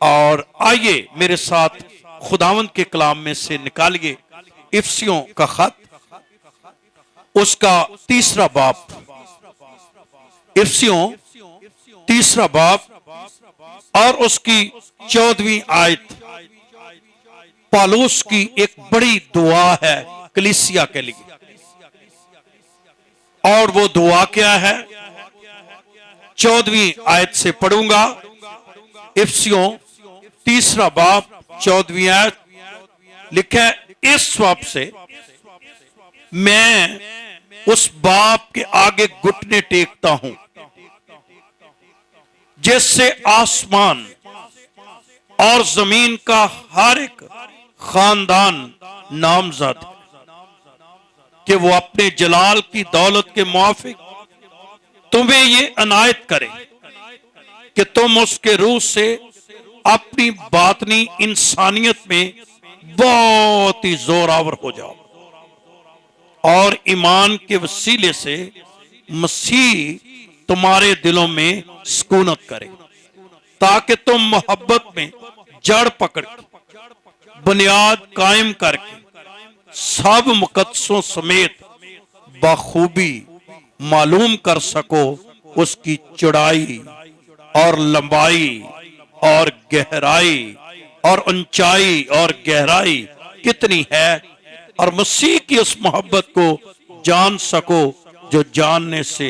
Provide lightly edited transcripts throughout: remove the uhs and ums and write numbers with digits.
और आइए मेरे साथ खुदावंद के कलाम में से निकालिए इफ्सियों का खत, उसका तीसरा बाब। इफ्सियों तीसरा बाब और उसकी 14वीं आयत पौलुस की एक बड़ी दुआ है कलीसिया के लिए। और वो दुआ क्या है? 14वीं आयत से पढ़ूंगा। इफ्सियों तीसरा बाब 14वीं आयत लिखा है, इस स्वप से मैं उस बाप के आगे घुटने टेकता हूं जिससे आसमान और जमीन का हर एक खानदान नामजद है, कि वो अपने जलाल की दौलत के मुआफिक तुम्हें ये अनायत करे कि तुम उसके रूह से अपनी बातनी इंसानियत में बहुत ही जोरावर हो जाओ और ईमान के वसीले से मसीह तुम्हारे दिलों में सुकूनत करे, ताकि तुम मोहब्बत में जड़ पकड़ के बुनियाद कायम करके सब मुकद्दसों समेत बखूबी मालूम कर सको उसकी चौड़ाई और लंबाई और गहराई और ऊंचाई और गहराई कितनी है, और मसीह की उस मोहब्बत को जान सको जो जानने से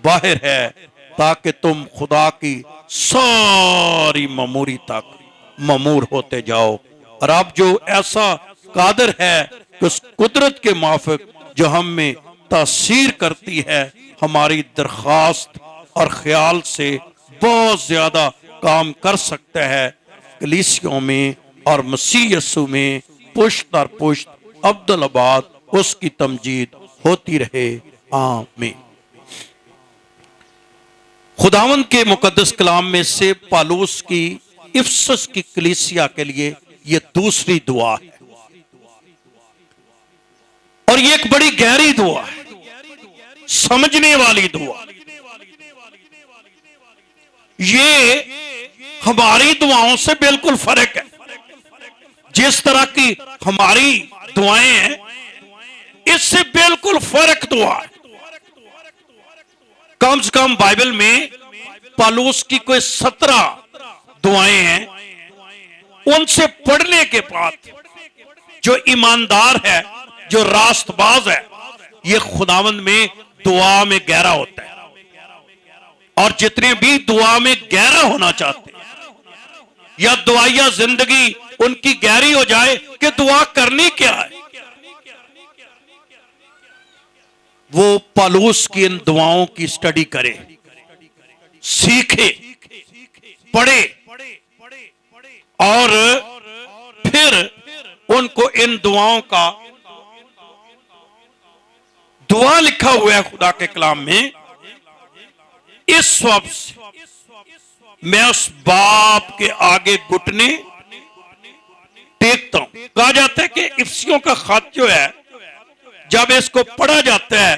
बाहर है, ताकि तुम खुदा की सारी ममूरी तक ममूर होते जाओ। और अब जो ऐसा कादर है कि उस कुदरत के माफिक जो हम में तासीर करती है, हमारी दरखास्त और ख्याल से बहुत ज्यादा काम कर सकता है, कलीसियों में और मसीह यीशु में पुश्त दर पुश्त अब्दुल आबाद उसकी तमजीद होती रहे। आमीन। खुदावंद के मुकद्दस कलाम में से पौलुस की इफसस की कलीसिया के लिए यह दूसरी दुआ है, और ये एक बड़ी गहरी दुआ है, समझने वाली दुआ। ये हमारी दुआओं से बिल्कुल फर्क है। जिस तरह की हमारी दुआएं हैं, इससे बिल्कुल फर्क दुआ है। कम से कम बाइबल में पौलुस की कोई 17 दुआएं हैं। उनसे पढ़ने के बाद जो ईमानदार है, जो रास्तबाज है, ये खुदावंद में दुआ में गहरा होता है। और जितने भी दुआ में गहरा होना चाहते हैं या दुआया जिंदगी उनकी गहरी हो जाए कि दुआ करनी क्या है, वो पौलुस की इन दुआओं की स्टडी करे, सीखे, पढ़े और फिर उनको इन दुआओं का दुआ लिखा हुआ है खुदा के कलाम में। इस वक्त मैं उस बाप के आगे घुटने टेकता हूं। कहा जाता है कि इफ्सियों का खत जो है, जब इसको पढ़ा जाता है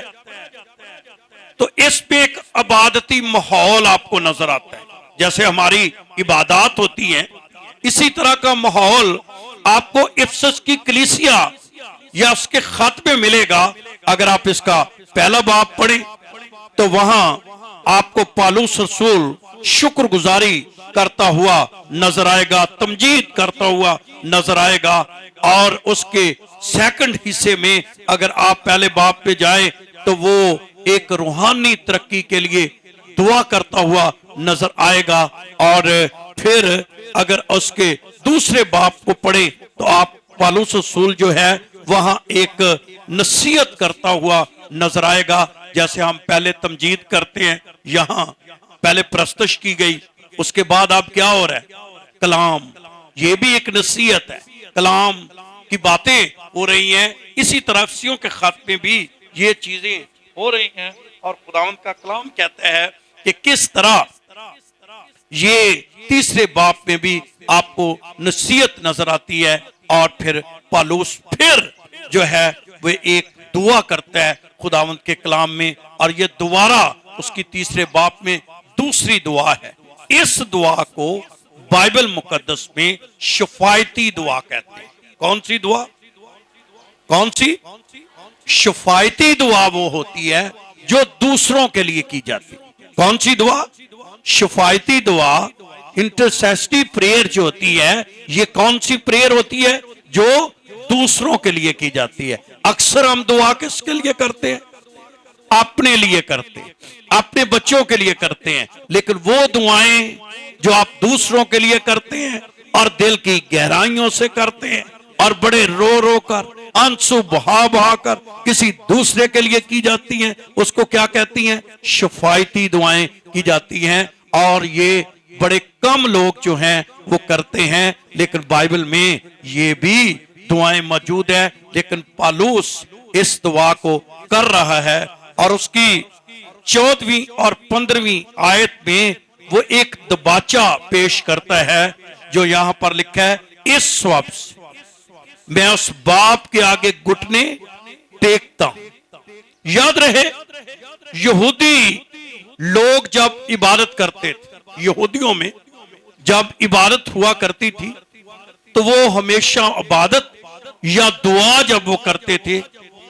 तो इस पे एक इबादती माहौल आपको नजर आता है। जैसे हमारी इबादत होती है, इसी तरह का माहौल आपको इफसस की कलीसिया या उसके खत में मिलेगा। अगर आप इसका पहला बाब पढ़ें तो वहां आपको पौलुस रसूल शुक्रगुजारी करता हुआ नजर आएगा, तमजीद करता हुआ नजर आएगा। और उसके सेकंड हिस्से में अगर आप पहले बाब पे जाए तो वो एक रूहानी तरक्की के लिए दुआ करता हुआ नजर आएगा। और फिर अगर उसके दूसरे बाब को पढ़े तो आप पौलुस रसूल जो है वहां एक नसीहत करता हुआ नजर आएगा। जैसे हम पहले तमजीद करते हैं, यहां पहले प्रस्तश की गई, उसके बाद अब क्या हो रहा है? कलाम। ये भी एक नसीहत है, कलाम की बातें हो रही हैं। इसी तरह इफ्सियों के खत में भी ये चीजें हो रही हैं। और खुदावंद का कलाम कहता है कि किस तरह ये तीसरे बाब में भी आपको नसीहत नजर आती है। और फिर पौलुस फिर जो है वह एक दुआ करता है खुदावंद के कलाम में, और ये दोबारा उसकी तीसरे बाब में दूसरी दुआ है। इस दुआ को बाइबल मुकद्दस में शफायती दुआ कहते हैं। कौन सी दुआ? कौन सी? शफायती दुआ वो होती है जो दूसरों के लिए की जाती है। कौन सी दुआ? शफायती दुआ, इंटरसेसरी प्रेयर जो होती है, ये कौन सी प्रेयर होती है? जो दूसरों के लिए की जाती है। अक्सर हम दुआ किसके लिए करते हैं? अपने लिए करते हैं, अपने बच्चों के लिए करते हैं। लेकिन वो दुआएं जो आप दूसरों के लिए करते हैं और दिल की गहराइयों से करते हैं और बड़े रो रो कर, आंसू बहा बहा कर किसी दूसरे के लिए की जाती हैं, उसको क्या कहती हैं? शफायती दुआएं की जाती हैं। और ये बड़े कम लोग जो हैं वो करते हैं, लेकिन बाइबल में ये भी दुआएं मौजूद है। लेकिन पौलुस इस दुआ को कर रहा है और उसकी 14वीं और 15वीं आयत में वो एक दबाचा पेश करता है जो यहां पर लिखा है, इस शब्द से मैं उस बाप के आगे घुटने टेकता हूं। याद रहे, यहूदी लोग जब इबादत करते थे, यहूदियों में जब इबादत हुआ करती थी, तो वो हमेशा इबादत या दुआ जब वो करते थे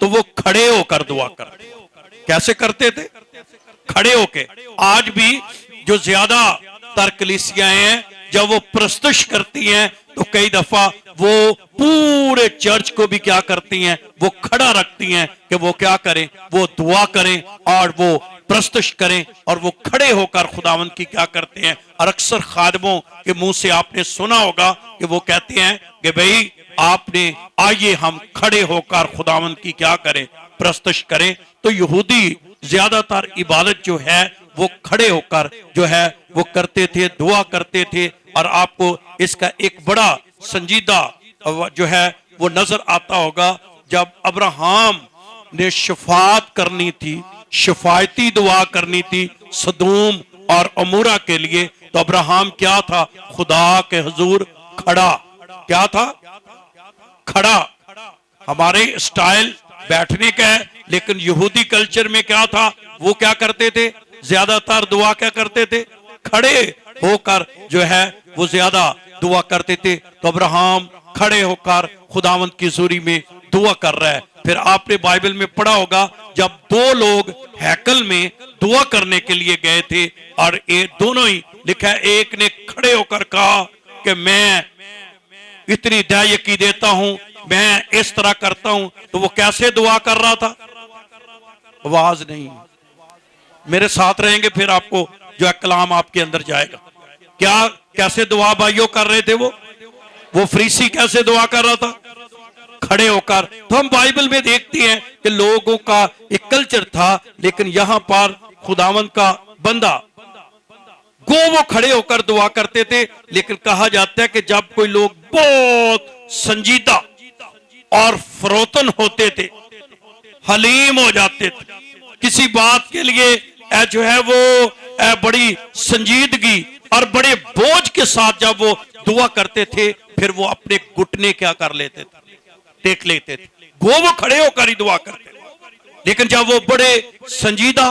तो वो खड़े होकर दुआ करते। कैसे करते थे? खड़े होके। आज भी जो ज्यादा तर कलीसियाएं हैं, जब वो प्रस्तुत करती हैं तो कई दफा वो पूरे चर्च को भी क्या करती हैं? वो खड़ा रखती हैं कि वो क्या करें? वो दुआ करें और वो प्रस्तुत करें और वो खड़े होकर खुदावंद की क्या करते हैं। और अक्सर खादमों के मुंह से आपने सुना होगा कि वो कहते हैं कि भाई आपने आइए हम खड़े होकर खुदावंद की क्या करें? प्रस्तुत करें। तो यहूदी ज्यादातर इबादत जो है वो खड़े होकर जो है वो करते थे, दुआ करते थे। और आपको इसका एक बड़ा संजीदा जो है वो नजर आता होगा, जब अब्राहम ने शफात करनी थी, शफायती दुआ करनी थी सदूम और अमूरा के लिए, तो अब्राहम क्या था? खुदा के हुजूर खड़ा। क्या था? खड़ा। हमारे स्टाइल बैठने का है, लेकिन यहूदी कल्चर में क्या था? वो क्या करते थे? ज्यादातर दुआ क्या करते थे? खड़े होकर जो है वो ज्यादा दुआ करते थे। तो अब्राहम खड़े होकर खुदावंद की हुजूरी में दुआ कर रहा है। फिर आपने बाइबल में पढ़ा होगा, जब दो लोग हैकल में दुआ करने के लिए गए थे और ये दोनों ही लिखा है, एक ने खड़े होकर कहा कि मैं इतनी दयायकी देता हूं, मैं इस तरह करता हूं। तो वो कैसे दुआ कर रहा था? आवाज नहीं, मेरे साथ रहेंगे फिर आपको जो है कलाम आपके अंदर जाएगा। क्या कैसे दुआ भाइयों कर रहे थे? वो फरीसी कैसे दुआ कर रहा था? खड़े होकर। तो हम बाइबल में देखते हैं कि लोगों का एक कल्चर था, लेकिन यहां पर खुदावंद का बंदा वो खड़े होकर दुआ करते थे। लेकिन कहा जाता है कि जब कोई लोग बहुत संजीदा और फरोतन होते थे, हलीम हो जाते थे, किसी बात के लिए जो है वो बड़ी संजीदगी और बड़े बोझ के साथ जब वो दुआ करते थे, फिर वो अपने घुटने क्या कर लेते थे? टेक लेते थे। वो खड़े होकर ही दुआ करते थे। लेकिन जब वो बड़े संजीदा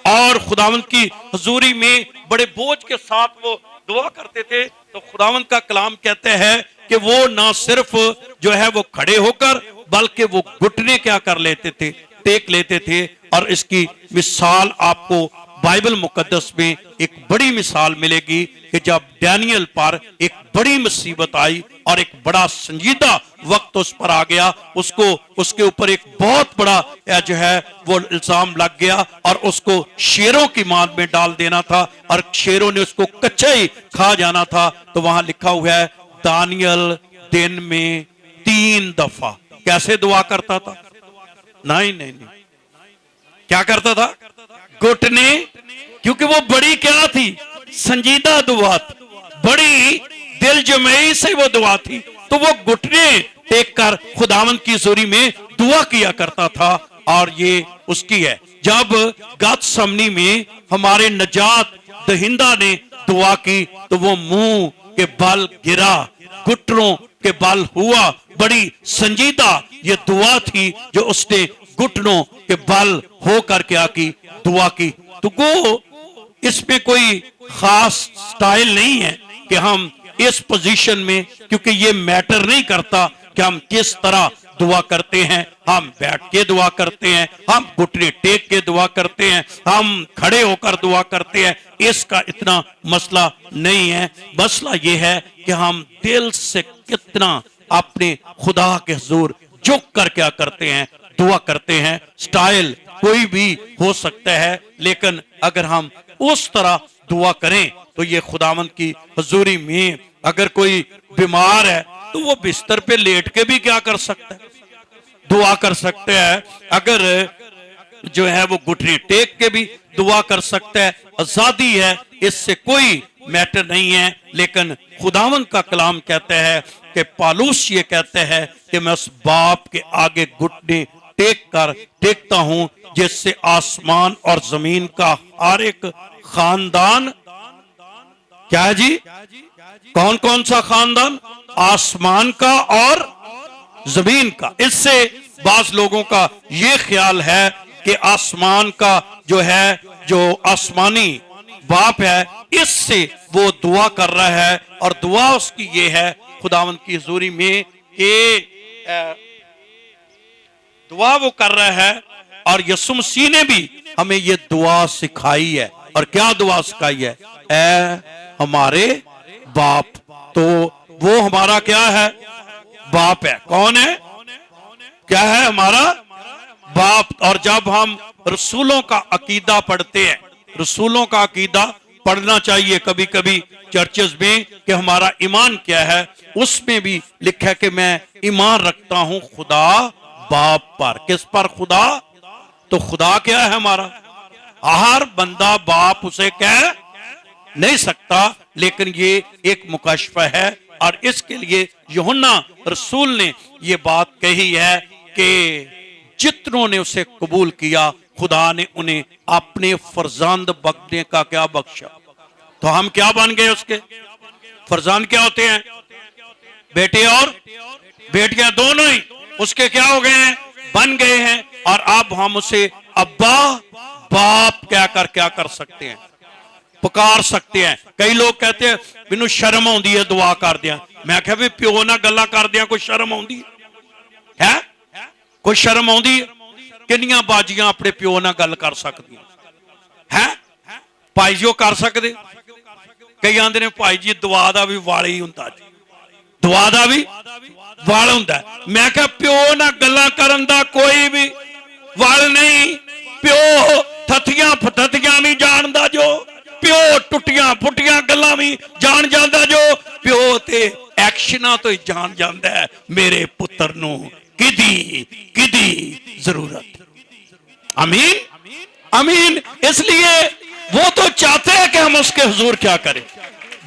और खुदावंद की हुजूरी में बड़े बोझ के साथ वो दुआ करते थे, तो खुदावंद का कलाम कहते हैं कि वो ना सिर्फ जो है वो खड़े होकर, बल्कि वो घुटने क्या कर लेते थे? टेक लेते थे। और इसकी मिसाल आपको बाइबल मुकद्दस में एक बड़ी मिसाल मिलेगी कि जब डैनियल पर एक बड़ी मुसीबत आई और एक बड़ा संजीदा वक्त उस पर आ गया, उसके ऊपर एक बहुत बड़ा जो है वो इल्जाम लग गया और उसको शेरों की मान में डाल देना था और शेरों ने उसको कच्चा ही खा जाना था। तो वहां लिखा हुआ है, दानियल दिन में 3 दफा कैसे दुआ करता था? नहीं, क्या करता था? घुटने, क्योंकि वो बड़ी क्या थी? संजीदा दुआ थी, बड़ी दिल जमई से वो दुआ थी। तो वो घुटने टेक कर खुदावंद की हुजूरी में दुआ किया करता था। और ये उसकी है, जब गतसमनी में हमारे नजात दहिंदा ने दुआ की तो वो मुंह के बल गिरा, घुटनों के बल हुआ। बड़ी संजीदा ये दुआ थी जो उसने घुटनों के बल होकर क्या की? दुआ की। तो वो इसमें कोई खास स्टाइल नहीं है कि हम इस पोजीशन में, क्योंकि ये मैटर नहीं करता कि हम किस तरह दुआ करते हैं, हम बैठ के दुआ करते हैं, हम घुटने टेक के दुआ करते हैं, हम खड़े होकर दुआ करते हैं, इसका इतना मसला नहीं है। मसला ये है कि हम दिल से कितना अपने खुदा के हुजूर झुक कर क्या करते हैं, दुआ करते हैं। स्टाइल कोई भी हो सकता है, लेकिन अगर हम उस तरह दुआ करें तो ये खुदावंद की हुजूरी में, अगर कोई बीमार है तो वो बिस्तर पे लेट के भी क्या कर सकता है, दुआ कर सकते हैं। अगर जो है वो घुटने टेक के भी दुआ कर सकता है। आजादी है, इससे कोई मैटर नहीं है। लेकिन खुदावंद का कलाम कहता है कि पालूस ये कहते हैं कि मैं उस बाप के आगे घुटने टेक कर देखता हूं जिससे आसमान और जमीन का हर एक खानदान, क्या है जी, कौन कौन सा खानदान, आसमान का और जमीन का। इससे बाज लोगों का ये ख्याल है कि आसमान का जो है, जो आसमानी बाप है, इससे वो दुआ कर रहा है। और दुआ उसकी ये है खुदावंद की हुजूरी में कि दुआ वो कर रहा है। और यीशु मसीह ने भी हमें ये दुआ सिखाई है। और क्या दुआ सिखाई है, ऐ हमारे बाप। तो वो हमारा क्या है, बाप है। कौन है, क्या है, हमारा बाप। और जब हम रसूलों का अकीदा पढ़ते हैं, रसूलों का अकीदा पढ़ना चाहिए कभी कभी चर्चेस में कि हमारा ईमान क्या है। उसमें भी लिखा है कि मैं ईमान रखता हूं खुदा बाप पर। किस पर, खुदा। तो खुदा क्या है हमारा, हर बंदा बाप उसे कह नहीं सकता, लेकिन ये एक मुकाशफा है। और इसके लिए यूहन्ना रसूल ने ये बात कही है कि जितनों ने उसे कबूल किया, खुदा ने उन्हें अपने फरजांद बनने का क्या बख्शा। तो हम क्या बन गए उसके फरजांद। क्या होते हैं, बेटे और बेटियां दोनों ही उसके क्या हो गए हैं, बन गए हैं। और अब हम उसे अब्बा बाप क्या कर सकते हैं, पुकार सकते हैं। कई लोग कहते हैं मैनू शर्म आउंदी है दुआ कर दिया। मैं कहा भी प्यो ना गल्लां कर दिया कोई शर्म आउंदी है, कोई शर्म आउंदी है। किन्नियां बाजियां अपने प्यो नाल गल कर सकदियां है, भाई जी कर सकते। कई आंदे ने भाई जी दुआ दा भी वाल ही हुंदा जी, दुआ दा भी वाल हुंदा। मैं कहा प्यो नाल गल्लां करन दा कोई भी वाल नहीं। प्यो थथियां फथथियां भी जानदा जो, प्यो टुटियां फुटियां गल्लां भी जान जांदा जो, प्यो ते एक्शनां तो ही जान जांदा है मेरे पुत्र नूं किदी किदी जरूरत। अमीन अमीन। इसलिए वो तो चाहते हैं कि हम उसके हुजूर क्या करें,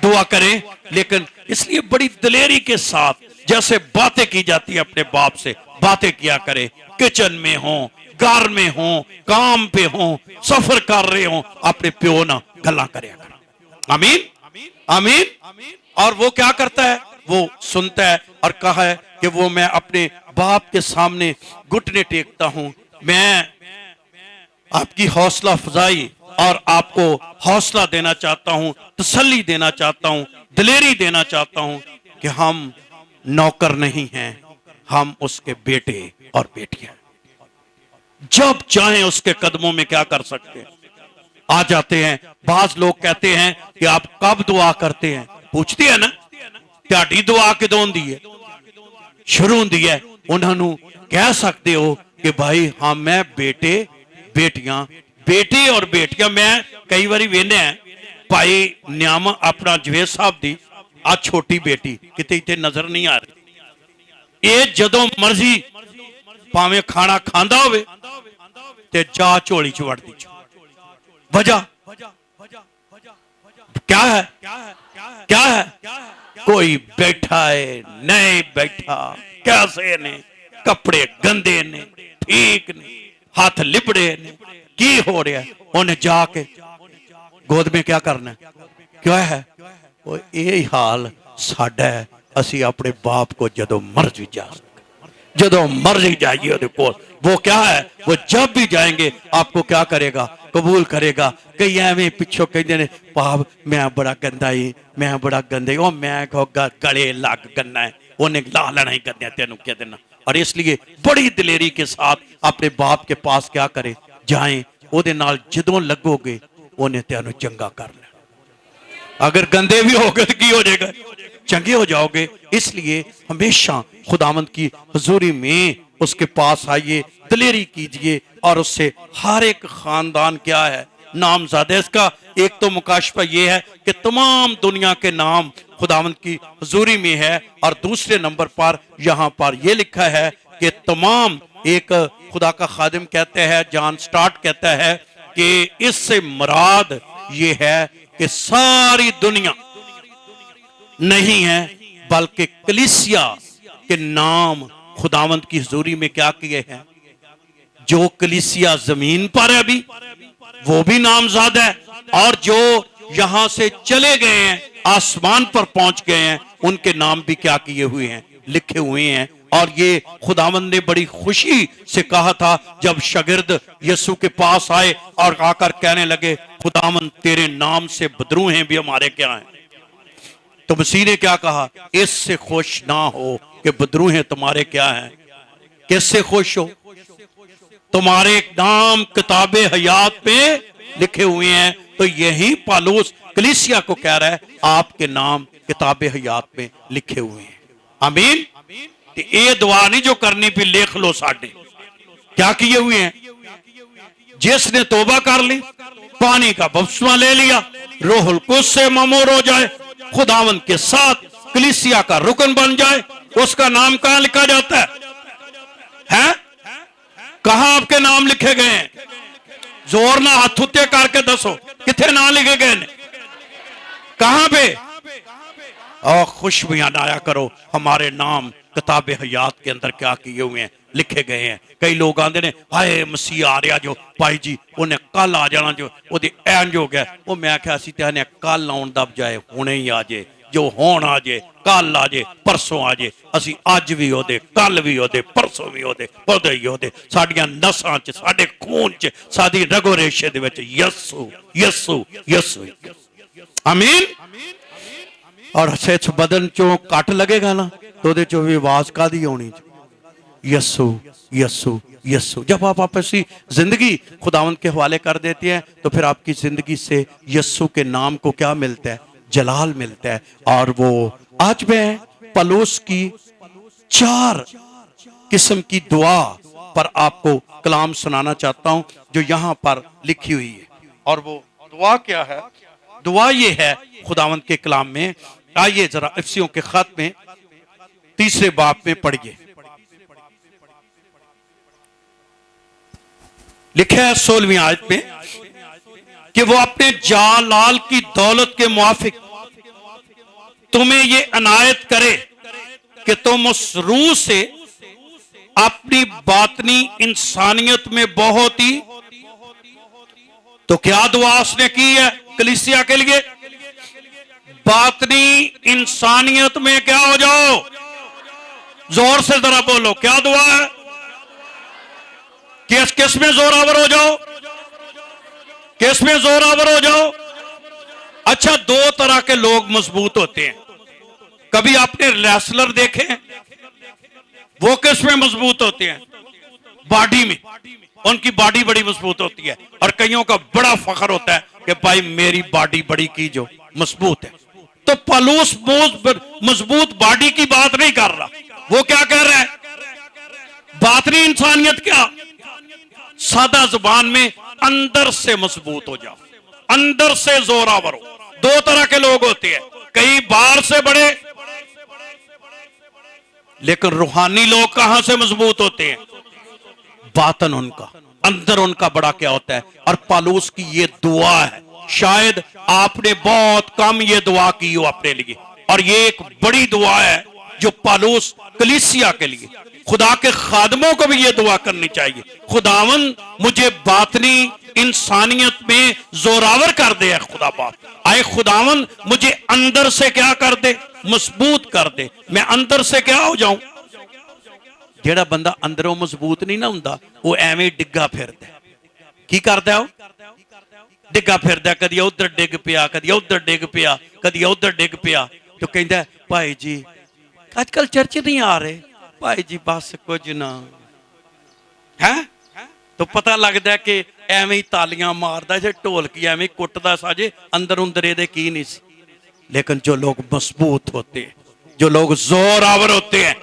दुआ करें। लेकिन इसलिए बड़ी दिलेरी के साथ जैसे बातें की जाती है अपने बाप से, बातें किया करें। किचन में हो, घर में हो, काम पे हो, सफर कर रहे हो, अपने प्यो ना गल्ला करें। अमीन अमीन। और वो क्या करता है, वो सुनता है। और कहा है कि वो मैं अपने बाप के सामने घुटने टेकता हूं। मैं आपकी हौसला अफजाई और आपको हौसला देना चाहता हूं, तसल्ली देना चाहता हूं, दिलेरी देना चाहता हूं कि हम नौकर नहीं हैं, हम उसके बेटे और बेटियां। जब चाहें उसके कदमों में क्या कर सकते हैं, आ जाते हैं। बाज लोग कहते हैं कि आप कब दुआ करते हैं, पूछती है ना, ਤੁਹਾਡੀ दुआ किदों हुंदी है, शुरू हुंदी है। उन्होंने कह सकते हो कि भाई हाँ मैं बेटे बेटियां, बेटे और बेटियां। मैं कई बारी वेखने भाई न्याम अपना जवेद साहब दी आ छोटी बेटी किते इत्थे नजर नहीं आ रही। ये जदों मर्जी भावें खाना खांदा होवे ते जा झोली च वड़दी। वजह क्या है, क्या है, कोई बैठा है नहीं बैठा, कैसे ने कपड़े गंदे ने, ठीक ने, हाथ लिबड़े ने, की हो रहा है। उन्हें जाके गोद में क्या करना, क्या है, वो यही हाल साडा है। असी अपने बाप को जदों मर्जी जा सकते, जदों मर्जी जाइए ਉਹਦੇ ਕੋਲ वो क्या है वो जब भी जाएंगे आपको क्या करेगा कबूल करेगा कई ਐਵੇਂ ਪਿੱਛੋਂ ਕਹਿੰਦੇ ਨੇ ਭਾਵ मैं बड़ा गंदा ही मैं बड़ा गंदा ही मैं कहोगा गले लग गन्ना है उन्हें ला लेना ही गंदा तेनों कह देना और इसलिए बड़ी दिलेरी के साथ अपने बाप के पास क्या करे जाएं ਉਹਦੇ ਨਾਲ ਜਦੋਂ लगोगे उन्हें तेनों चंगा कर लेना अगर गंदे भी हो गए तो की हो जाएगा चंगे हो जाओगे इसलिए हमेशा खुदावंद की हुजूरी में उसके पास आइए दिलेरी कीजिए और उससे हर एक खानदान क्या है नामज़द है इसका एक तो मुकाशफा ये है कि तमाम दुनिया के नाम खुदावंद की हुजूरी में है और दूसरे नंबर पर यहां पर यह लिखा है कि तमाम एक खुदा का खादिम कहते हैं जॉन स्टार्ट कहता है कि इससे मुराद ये है कि सारी दुनिया नहीं है बल्कि कलीसिया के नाम खुदावंद की हुजूरी में क्या किए हैं जो कलीसिया जमीन पर है अभी वो भी नामज़द है और जो यहां से चले गए हैं आसमान पर पहुंच गए हैं उनके नाम भी क्या किए हुए हैं लिखे हुए हैं और ये खुदावंद ने बड़ी खुशी से कहा था जब शागिर्द यीशु के पास आए और आकर कहने लगे खुदावंद तेरे नाम से बदरू हैं भी हमारे क्या हैं तो मसीह ने क्या कहा इससे खुश ना हो कि बदरू हैं तुम्हारे क्या हैं किससे खुश हो तुम्हारे नाम किताबे हयात पे लिखे हुए हैं तो यही पौलुस कलीसिया को कह रहा है आपके नाम किताबे हयात में लिखे हुए हैं आमीन ये दुआ नहीं जो करनी भी लिख लो साडे क्या किए हुए हैं जिसने तौबा कर ली पानी का बपतिस्मा ले लिया रूहुल कुद्स से ममूर हो जाए खुदावंद के साथ कलीसिया का रुकन बन जाए उसका नाम कहां लिखा जाता है? कहां आपके नाम लिखे गए हैं जोर ना हाथ उत्ते करके दसो किथे नाम लिखे गए ने कहां पे और खुशबुयां लाया करो हमारे नाम किताबे हयात के अंदर क्या किए हुए हैं लिखे गए हैं कई लोग आते ने हाय मसीह आ रहा जो भाई जी उन्हें कल आ जाना जो ओदे इंज हो गया वो मैं आख्या असीं ते ने कल आउण दा बजाए हुणे ही आ जाए जो होण आ जाए कल आ जाए परसों आ जाए असीं अज भी ओदे कल भी ओदे परसों भी ओदे ओदे ही ओदे साडियां नसां च साडे खून च साडी रगो रेशे दे विच यीशु यीशु यीशु आमीन और सच बदन चों कट लगेगा ना तो ओदे चों भी आवाज कादी आउणी यीशु यीशु यीशु जब आप आपसी जिंदगी खुदावंद के हवाले कर देते हैं तो फिर आपकी जिंदगी से यीशु के नाम को क्या मिलता है जलाल मिलता है और वो आज मैं पौलुस की 4 किस्म की दुआ पर आपको कलाम सुनाना चाहता हूं जो यहां पर लिखी हुई है और वो दुआ क्या है दुआ ये है खुदावंद के कलाम में आइए जरा इफ्सियों के खत में 3 बाब में पढ़िए लिखा है 16वीं आयत में कि वो अपने जालाल की दौलत के मुआफिक तुम्हें ये अनायत करे कि तुम उस रूह से अपनी बातनी इंसानियत में बहुत ही तो क्या दुआ उसने की है कलीसिया के लिए बातनी इंसानियत में क्या हो जाओ जोर से जरा बोलो क्या दुआ है किस में जोरावर हो जाओ किस में जोरावर हो जाओ अच्छा 2 तरह के लोग मजबूत होते हैं कभी आपने रेसलर देखे वो किस में मजबूत होते हैं बॉडी में उनकी बॉडी बड़ी मजबूत होती है और कईयों का बड़ा फख्र होता है कि भाई मेरी बॉडी बड़ी की जो मजबूत है तो पौलुस मजबूत बॉडी की बात नहीं कर रहा वो क्या कह रहा है बातनी इंसानियत क्या सादा जुबान में अंदर से मजबूत हो जाओ अंदर से जोरावर हो 2 तरह के लोग होते हैं कई बाहर से बड़े लेकिन रूहानी लोग कहां से मजबूत होते हैं बातन उनका अंदर उनका बड़ा क्या होता है और पौलुस की ये दुआ है शायद आपने बहुत कम ये दुआ की हो अपने लिए और ये एक बड़ी दुआ है जो पौलुस कलीसिया के लिए खुदा के खादमों को भी ये दुआ करनी चाहिए खुदावन मुझे बातनी इंसानियत में जोरावर कर दे खुदा बाप आए खुदावन मुझे अंदर से क्या कर दे मजबूत कर दे मैं अंदर से क्या हो जाऊं ਜਿਹੜਾ ਬੰਦਾ ਅੰਦਰੋਂ ਮਜ਼ਬੂਤ ਨਹੀਂ ਨਾ ਹੁੰਦਾ ਉਹ ਐਵੇਂ ਡਿੱਗਾ ਫਿਰਦਾ। ਕੀ ਕਰਦਾ ਉਹ? ਡਿੱਗਾ ਫਿਰਦਾ, ਕਦੀ ਉਧਰ ਡਿੱਗ ਪਿਆ, ਕਦੀ ਉਧਰ ਡਿੱਗ ਪਿਆ, ਕਦੀ ਉਧਰ ਡਿੱਗ ਪਿਆ। तो कहता भाई जी आजकल चर्च नहीं आ रहे, भाई जी बस कुछ ना है। तो पता लगता है कि एवं ही तालियां मारदा जे ढोलकी एवं कुटदा साजे अंदर उंदर ये की नहीं सी। लेकिन जो लोग मजबूत होते हैं, जो लोग जोर आवर होते हैं,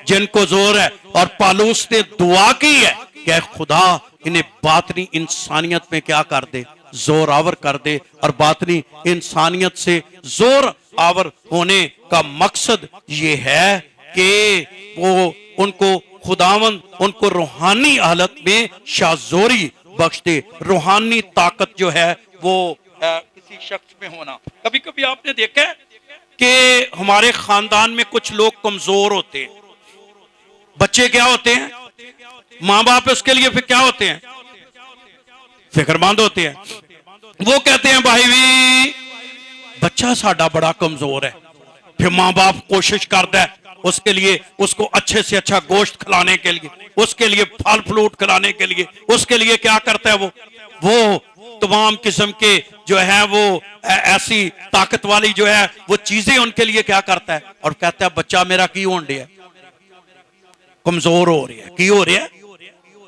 जिनको जोर है, और पालूस ने दुआ की है कि खुदा इन्हें बातनी इंसानियत में क्या कर दे, जोर आवर कर दे। और बातनी इंसानियत से जोर आवर होने का मकसद ये है कि वो उनको खुदावंद उनको रूहानी हालत में शाजोरी बख्श दे। रूहानी ताकत जो है वो किसी शख्स में होना। कभी कभी आपने देखा है कि हमारे खानदान में कुछ लोग कमजोर होते हैं। बच्चे क्या होते हैं, माँ बाप इसके लिए फिर क्या होते हैं, फिक्रमंद होते हैं। वो कहते हैं भाई भी बच्चा साडा बड़ा कमजोर है, फिर माँ बाप कोशिश करता है उसके लिए, उसको अच्छे से अच्छा गोश्त खिलाने के लिए, उसके लिए फल फ्रूट खिलाने के लिए, उसके लिए क्या करता है वो तमाम किस्म के जो है वो ऐसी ताकत वाली जो है वो चीजें उनके लिए क्या करता है। और कहता है बच्चा मेरा की होन दिया, कमजोर हो रहा है, की हो रहा है,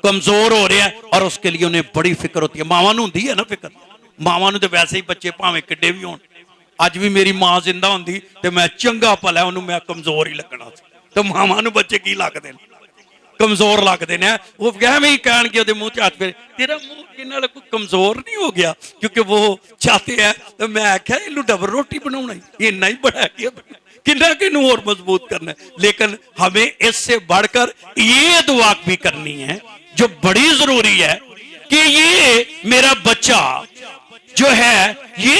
कमजोर हो रहा है। और उसके लिए उन्हें बड़ी फिक्र होती है। मावां नूं हुंदी है ना फिक्र, मावां नूं तो वैसे ही बच्चे भावें किड्डे भी होण। अज भी मेरी मां जिंदा होंदी ते मैं चंगा भला उन्हों मैं कमजोर ही लगना सी। तो मावां नूं बच्चे की लगदे ने, कमजोर लगते हैं। वो एवं ही कहणगे उहदे मूँह च हथ फेरे, तेरा मूँह इन्हां नाल कोई कमजोर नहीं हो गया, क्योंकि वो चाहते हैं। तो मैं आख्या इनू डबल रोटी बनाउणा ही इन्ना ही बड़ा है, किन्ना किनू और मजबूत करना है। लेकिन हमें इससे बढ़कर ये दुआ भी करनी है जो बड़ी जरूरी है कि ये मेरा बच्चा जो है ये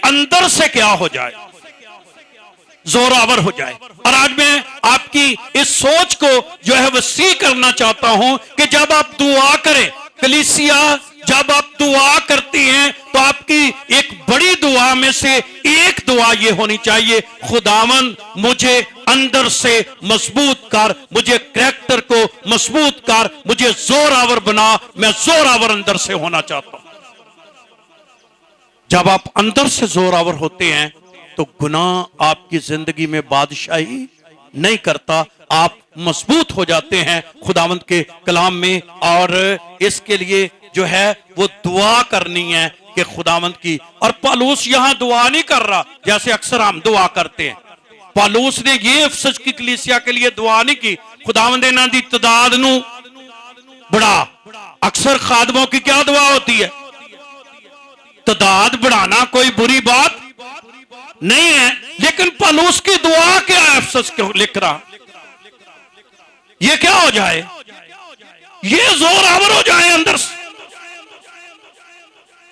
अंदर से क्या हो जाए, जोरावर हो जाए। और आज मैं आपकी इस सोच को जो है वसी करना चाहता हूं कि जब आप दुआ करें, कलीसिया जब आप दुआ करती हैं तो आपकी एक बड़ी दुआ में से एक दुआ ये होनी चाहिए, खुदावन मुझे अंदर से मजबूत कर, मुझे करैक्टर को मजबूत कर, मुझे जोरावर बना, मैं जोरावर अंदर से होना चाहता हूं। जब आप अंदर से जोरावर होते हैं तो गुनाह आपकी जिंदगी में बादशाही नहीं करता, आप मजबूत हो जाते हैं खुदावंद के कलाम में। और इसके लिए जो है वो दुआ करनी है कि खुदावंद की। और पालूस यहां दुआ नहीं कर रहा जैसे अक्सर हम दुआ करते हैं। पालूस ने ये अफसस की कलीसिया के लिए दुआ नहीं की, खुदावंद इन्हां दी तदाद नू बढ़ा। अक्सर खादमों की क्या दुआ होती है, तदाद बढ़ाना कोई बुरी बात नहीं है। लेकिन पालूस की दुआ क्या है, अफसस क्यों लिख रहा, ये क्या हो जाए, ये जोरावर हो जाए अंदर से।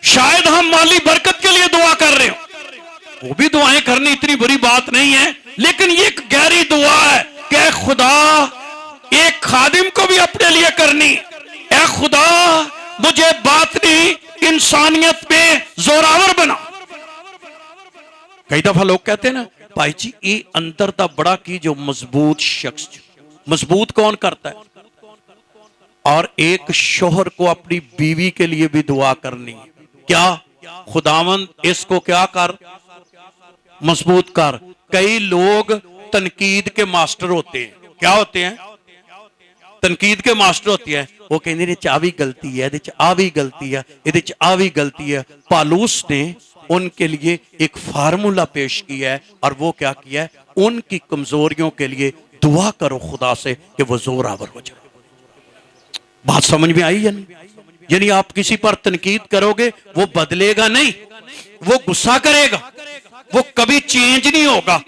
शायद हम माली बरकत के लिए दुआ कर रहे हो, वो भी दुआएं करनी इतनी बुरी बात नहीं है, लेकिन ये एक गहरी दुआ है कि खुदा एक खादिम को भी अपने लिए करनी, ऐ खुदा मुझे बातनी इंसानियत में जोरावर बना। कई दफा लोग कहते हैं ना भाई जी ये अंदर दा बड़ा की जो मजबूत शख्स, मजबूत कौन करता है। और एक शोहर को अपनी बीवी के लिए भी दुआ करनी, क्या खुदावंद इसको क्या कर, मजबूत कर। कई लोग तनकीद के मास्टर होते हैं, क्या होते हैं, तनकीद के मास्टर होते हैं। वो कहते हैं आ भी गलती है, आ भी गलती है, आ भी गलती है। पालूस ने उनके लिए एक फार्मूला पेश किया है और वो क्या किया है, उनकी कमजोरियों के लिए दुआ करो खुदा से कि वो जोरावर हो जाए। बात समझ में आई या नहीं? यानी आप किसी पर तनकीद करोगे वो बदलेगा नहीं, वो गुस्सा करेगा, वो कभी चेंज नहीं होगा।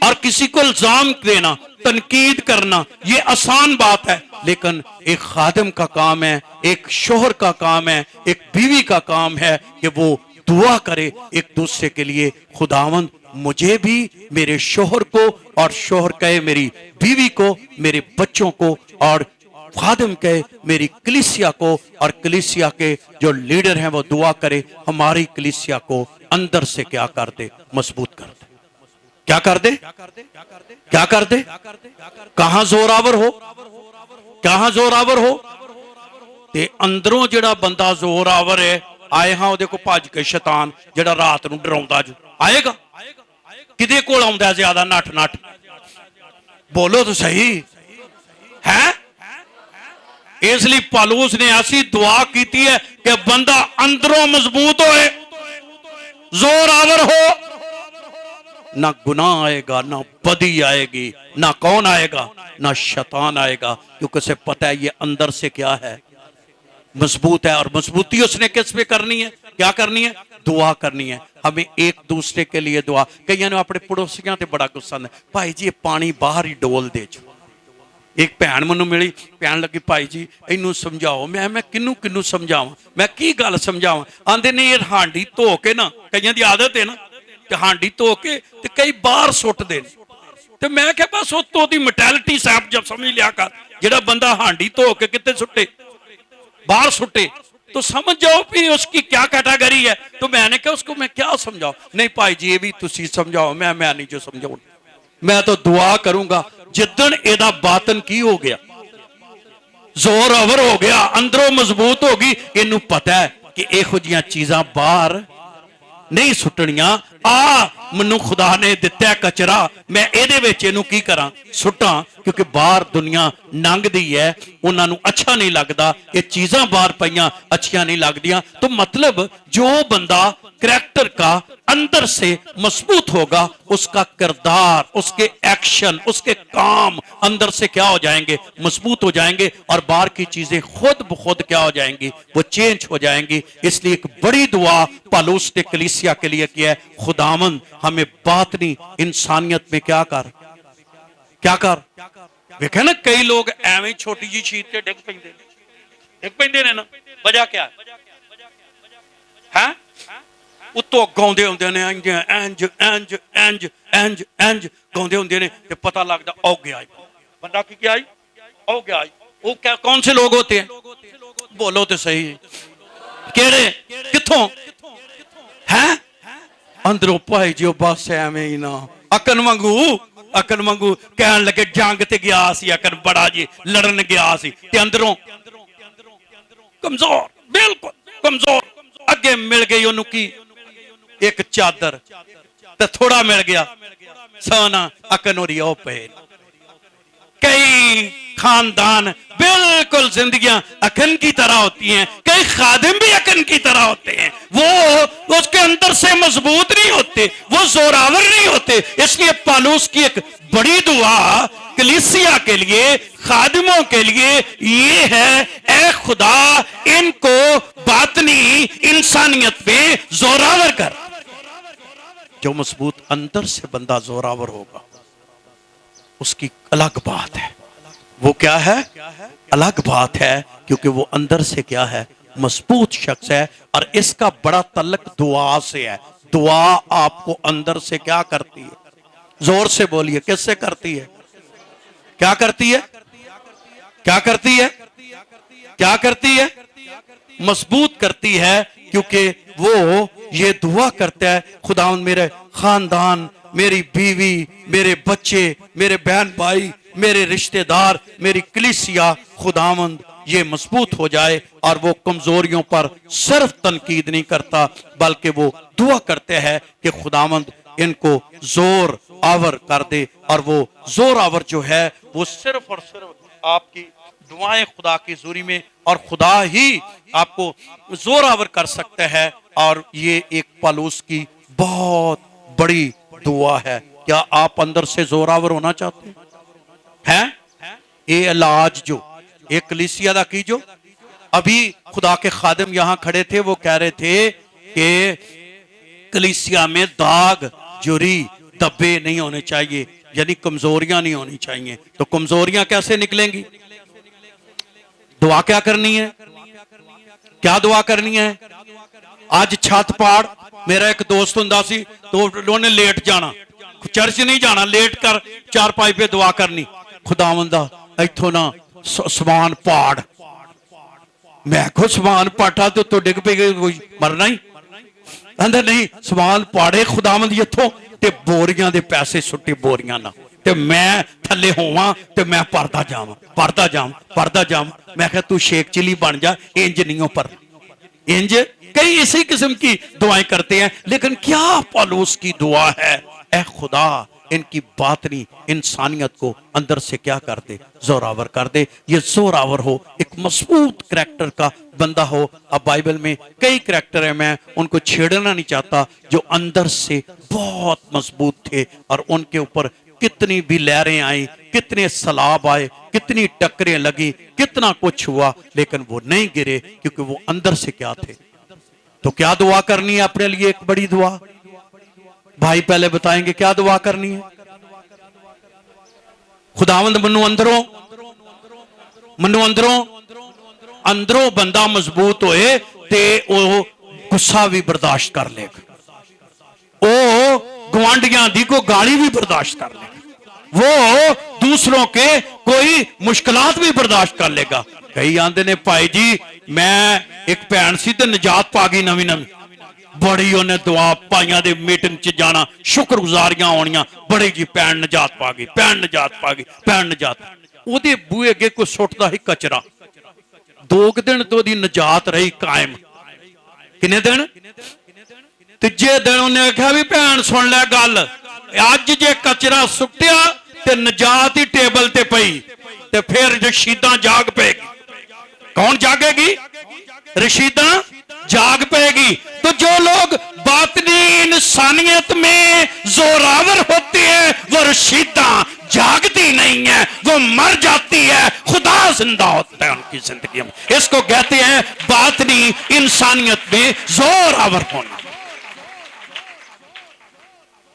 और किसी को इल्जाम देना, तनकीद करना ये आसान बात है, लेकिन एक खादिम का काम है, एक शोहर का काम है, एक बीवी का काम है कि वो दुआ करे एक दूसरे के लिए। खुदावंद मुझे भी, मेरे शोहर को, और शोहर कहे मेरी बीवी को, मेरे बच्चों को, और खादिम कहे मेरी कलीसिया को, और कलीसिया के जो लीडर हैं वो दुआ करे हमारी कलीसिया को अंदर से क्या कर दे, मजबूत कर दे। क्या कर दे, क्या कर दे, कहां जोरावर हो, क्या जोरावर हो ते अंदरों जिहड़ा बंदा जोरावर है आए हाँ उहदे को भज के शैतान जिहड़ा रात नूं डराउंदा जो आएगा किदे कोल आउंदा ज्यादा नठ नठ बोलो तो सही है। इसलिए पौलुस ने ऐसी दुआ की है कि बंदा अंदरों मजबूत होए जोरावर हो, ना गुनाह आएगा ना बदी आएगी, ना कौन आएगा ना शैतान आएगा, क्योंकि उसे पता है ये अंदर से क्या है मजबूत है। और मजबूती उसने किस पे करनी है, क्या करनी है, दुआ करनी है। हमें एक दूसरे के लिए दुआ, कई ने अपने पड़ोसियों से बड़ा गुस्सा है, भाई जी ये पानी बाहर ही डोल दे। एक भैन मैनू मिली, कहन लगी भाई जी इनू समझाओ। मैं किनू किनू समझावा, मैं की गल समझावा। आंदे ने ये हांडी धो के ना, कईयां दी आदत है ना कि हांडी धो के ते कई बाहर सुट दे। ते मैं क्या बस उत्तों दी मैंटेलिटी साहब जब समझ लिया कर, जेड़ा बंदा हांडी धो के कितने सुटे बाहर सुटे तो समझ जाओ भी उसकी क्या कैटेगरी है। तो मैंने कहा उसको मैं क्या समझाऊं, नहीं भाई जी ये भी तुसी समझाओ, मैं नहीं जो समझाऊं। मैं तो दुआ करूंगा जिदन एदा बातन की हो गया जोर अवर हो गया, अंदरों मजबूत होगी, इनू पता है कि इहो जिहियां चीजां बाहर नहीं सुटनियां। आ मनु खुदा ने दिता कचरा, मैं एदे विच इनू की करा सुटा, क्योंकि बाहर दुनिया लंघदी है उन्हां नू अच्छा नहीं लगता, ये चीजां बाहर पईयां अच्छियां नहीं लगदियां। तो मतलब जो बंदा करैक्टर का अंदर से मजबूत होगा उसका किरदार, उसके एक्शन, उसके काम अंदर से क्या हो जाएंगे, मजबूत हो जाएंगे, और बाहर की चीजें खुद ब खुद क्या हो जाएंगी, वो चेंज हो जाएंगी। इसलिए एक बड़ी दुआ पौलुस ने कलीसिया के लिए किया है, खुदावंद हमें बातनी इंसानियत में क्या कर वेखे ना कई लोग एवं छोटी जी चीज से डिग पैंदे ने ना, वजह क्या है उत्तों गाउंदे होंदे ने इंज इंज इंज इंज इंज इंज गाउंदे होंदे ने ते पता लगदा औ गया बंदा की क्या आई औ गया आई। वो क्या कौन से लोग होते हैं, बोलो तो सही, केड़े किथों हैं अंदरों भाई जी बस एवें ही ना अकन वांगू कहन लगे जंग ते गया सी, अकन बड़ा जी लड़न गया सी ते अंदरों कमजोर, बिल्कुल कमजोर। अगे मिल गई ओनू की एक चादर ते थोड़ा मिल गया सोना, अकन हो रही ओ पे। कई खानदान बिल्कुल जिंदगियां अकन की तरह होती हैं, कई खादिम भी अकन की तरह होते हैं, वो उसके अंदर से मजबूत नहीं होते, वो जोरावर नहीं होते। इसलिए पौलुस की एक बड़ी दुआ कलीसिया के लिए, खादिमों के लिए ये है, ए खुदा इनको बातनी इंसानियत पे जोरावर कर। जो मजबूत अंदर से बंदा जोरावर होगा उसकी अलग बात है, वो क्या है, अलग बात है, क्योंकि वो अंदर से क्या है, मजबूत शख्स है। और इसका बड़ा तल्लक दुआ से है। दुआ आपको अंदर से क्या करती है, जोर से बोलिए किससे करती है, क्या करती है, क्या करती है, क्या करती है, मजबूत करती है। क्योंकि वो ये दुआ करता है, खुदावंद मेरे खानदान, मेरी बीवी, मेरे बच्चे, मेरे बहन भाई, मेरे रिश्तेदार, मेरी कलीसिया, खुदावंद ये मजबूत हो जाए। और वो कमजोरियों पर सिर्फ तनकीद नहीं करता, बल्कि वो दुआ करते हैं कि खुदावंद इनको जोर आवर कर दे। और वो जोर आवर जो है वो सिर्फ और सिर्फ आपकी दुआएं खुदा की हुजूरी में, और खुदा ही आपको जोर आवर कर सकता है। और ये एक पौलुस की बहुत बड़ी दुआ है। क्या आप अंदर से जोरावर होना चाहते हैं? ये इलाज जो एक कलीसिया दा की जो अभी खुदा के खादिम यहां खड़े थे, वो कह रहे थे कि कलीसिया में दाग, जुरी, धब्बे नहीं होने चाहिए, यानी कमजोरियां नहीं होनी चाहिए। तो कमजोरियां कैसे निकलेंगी? दुआ क्या करनी है, क्या दुआ करनी है? आज छत पाड़, मेरा एक दोस्त हुंदा सी, तो उन्होंने लेट जाना, चर्च नहीं जाना, लेट कर चारपाई पे दुआ करनी, खुदावंदा इथों ना समान पाड़। मैं को समान पाटा तो डिग पे कोई मरना ही, अंदर नहीं समान पाड़े खुदावंद इथों ते बोरियां दे पैसे सुट्टे बोरियां ना, ते मैं थले होवां ते मैं पढ़दा जावां। मैं कहा तू शेख चिली बन जा, इंज नहीं हो पर इंज। कई इसी किस्म की दुआएं करते हैं, लेकिन क्या पौलुस की दुआ है, ऐ खुदा इनकी बातनी इंसानियत को अंदर से क्या कर दे, जोरावर कर दे। ये जोरावर हो, एक मजबूत करैक्टर का बंदा हो। अब बाइबल में कई करैक्टर है, मैं उनको छेड़ना नहीं चाहता, जो अंदर से बहुत मजबूत थे और उनके ऊपर कितनी भी लहरें आई, कितने सलाब आए, कितनी टक्करें लगी, कितना कुछ हुआ, लेकिन वो नहीं गिरे, क्योंकि वो अंदर से क्या थे। तो क्या दुआ करनी है अपने लिए? एक बड़ी दुआ भाई पहले बताएंगे क्या दुआ करनी है। खुदावंद मनु अंदरों बंदा मजबूत होए ते वो गुस्सा भी बर्दाश्त कर लेगा, वो गवांडियां दी को गाली भी बर्दाश्त कर लेगा, वो दूसरों के कोई मुश्किलात भी बर्दाश्त कर लेगा। कई आंदे ने भाई जी मैं एक भैन सी ते निजात पा गई नवी नवी, बड़ी उन्हें दुआ भाइयों के मीटिंग च जाना, शुक्रगुजारियां होनियां, बड़ी जी भैन निजात पा गई, भैन निजात पा गई, भैन निजात। ओदे बूहे अगे कोई सुटदा ही कचरा। 2 दिन तो ओदी निजात रही कायम। किन्ने दिन? तीजे दिन उन्हें आख्या भी भैन सुन लै गल, अज जे कचरा सुटिया ते निजात ही टेबल ते पई, ते फिर रशीदा जाग पेगी। कौन जागेगी? रशीदा जाग पेगी। तो जो लोग बातनी इंसानियत में जोरावर होते हैं, वो रशीदा जागती नहीं है, वो मर जाती है, खुदा जिंदा होता है उनकी जिंदगी में। इसको कहते हैं बातनी इंसानियत में जोरावर होना।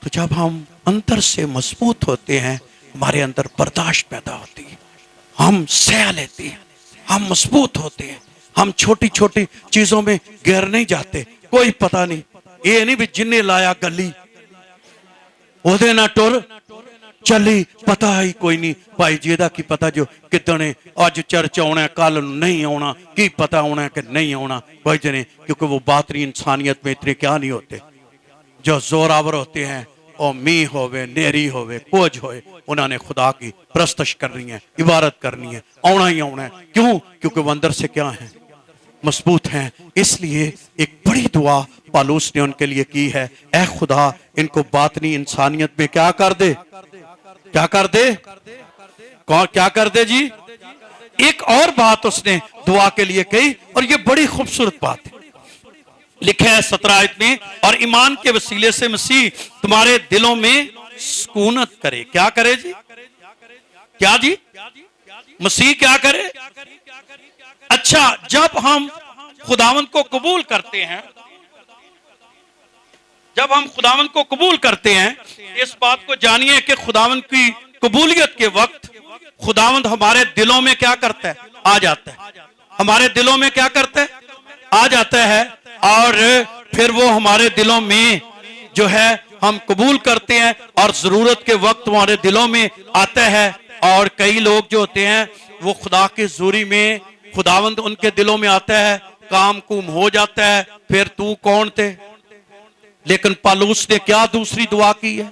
तो जब हम अंदर से मजबूत होते हैं, हमारे अंदर बर्दाश्त पैदा होती है, हम सह लेते हैं, हम मजबूत होते हैं, हम छोटी छोटी चीजों में गिर नहीं जाते। कोई पता नहीं, ये नहीं भी जिन्ने लाया गली ओदे ना टुर चली, पता ही कोई नहीं भाई जी दा की पता जो कितने अज चर्च आना कल नहीं आना, की पता आना कि नहीं आना भाई जने, क्योंकि वो बातरी इंसानियत में इतने क्या नहीं होते। जो जोरावर होते हैं, और मीह होवे नेरी होवे कुछ होए, उन्होंने खुदा की प्रस्तश करनी है, इबारत करनी है, आना ही आना है। क्यों? क्योंकि वो अंदर से क्या है, मजबूत हैं। इसलिए एक बड़ी दुआ पौलुस ने उनके लिए की है, ऐ खुदा इनको बातनी इंसानियत में क्या कर दे, क्या कर दे, कौन क्या कर दे जी। एक और बात उसने दुआ के लिए कही, और ये बड़ी खूबसूरत बात है, लिखा है 17 आयत में, और ईमान के वसीले से मसीह तुम्हारे दिलों में सुकूनत करे। क्या करे जी? क्या जी? मसीह क्या करे? अच्छा, जब हम खुदावंद को कबूल करते हैं, जब हम खुदावंद को कबूल करते हैं, इस बात को जानिए कि खुदावंद की कबूलियत के वक्त खुदावंद हमारे दिलों में क्या करता है, आ जाता है। हमारे दिलों में क्या करता है, आ जाता है, और फिर वो हमारे दिलों में जो है हम कबूल करते हैं, और जरूरत के वक्त हमारे दिलों में आता है। और कई लोग जो होते हैं वो खुदा के ज़ूरी में खुदावंद उनके दिलों में आता है, काम कुम हो जाता है, फिर तू कौन थे। लेकिन पौलुस ने क्या दूसरी दुआ की है,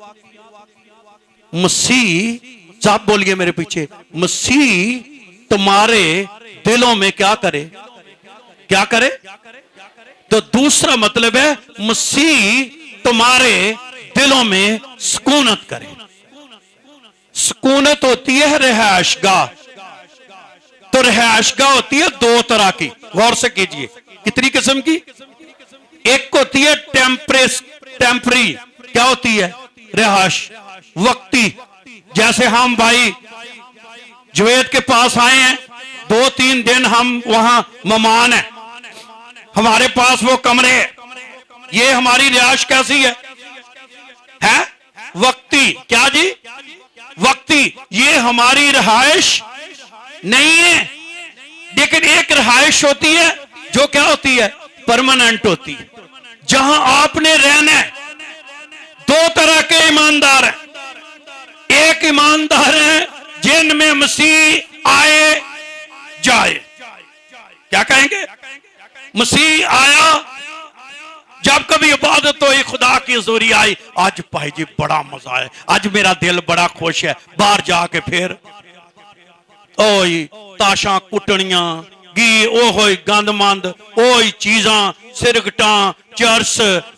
मसीह, आप बोलिए मेरे पीछे, मसीह तुम्हारे दिलों में क्या करे, क्या करे। तो दूसरा मतलब है मसीह तुम्हारे दिलों में सुकूनत करे। सुकूनत होती है रिहायशगाह, तो रिहायशगाह होती है 2 तरह की, गौर से कीजिए। कितनी किस्म की? एक होती है टेम्परी, क्या होती है, रिहायश वक्ती। जैसे हम भाई जुवेद के पास आए हैं, 2-3 दिन हम वहां मेहमान हैं, हमारे पास वो कमरे है, ये हमारी रिहायश कैसी है, वक्ती। क्या जी? वक्ती। ये हमारी रिहायश नहीं है, लेकिन एक रिहायश होती है जो क्या होती है, परमानेंट होती है, जहां आपने रहना है। 2 तरह के ईमानदार हैं, एक ईमानदार है जिनमें मसीह आए जाए, क्या कहेंगे, मसीह आया जब कभी इबादत हुई, खुदा की हजूरी आई, आज भाई जी बड़ा मजा आया, आज मेरा दिल बड़ा खुश है। बाहर जाके फिर ओही ताशा कुटनियां गी, ओहो गंदमंद, ओही चीजा, सिरगटा, चर्च,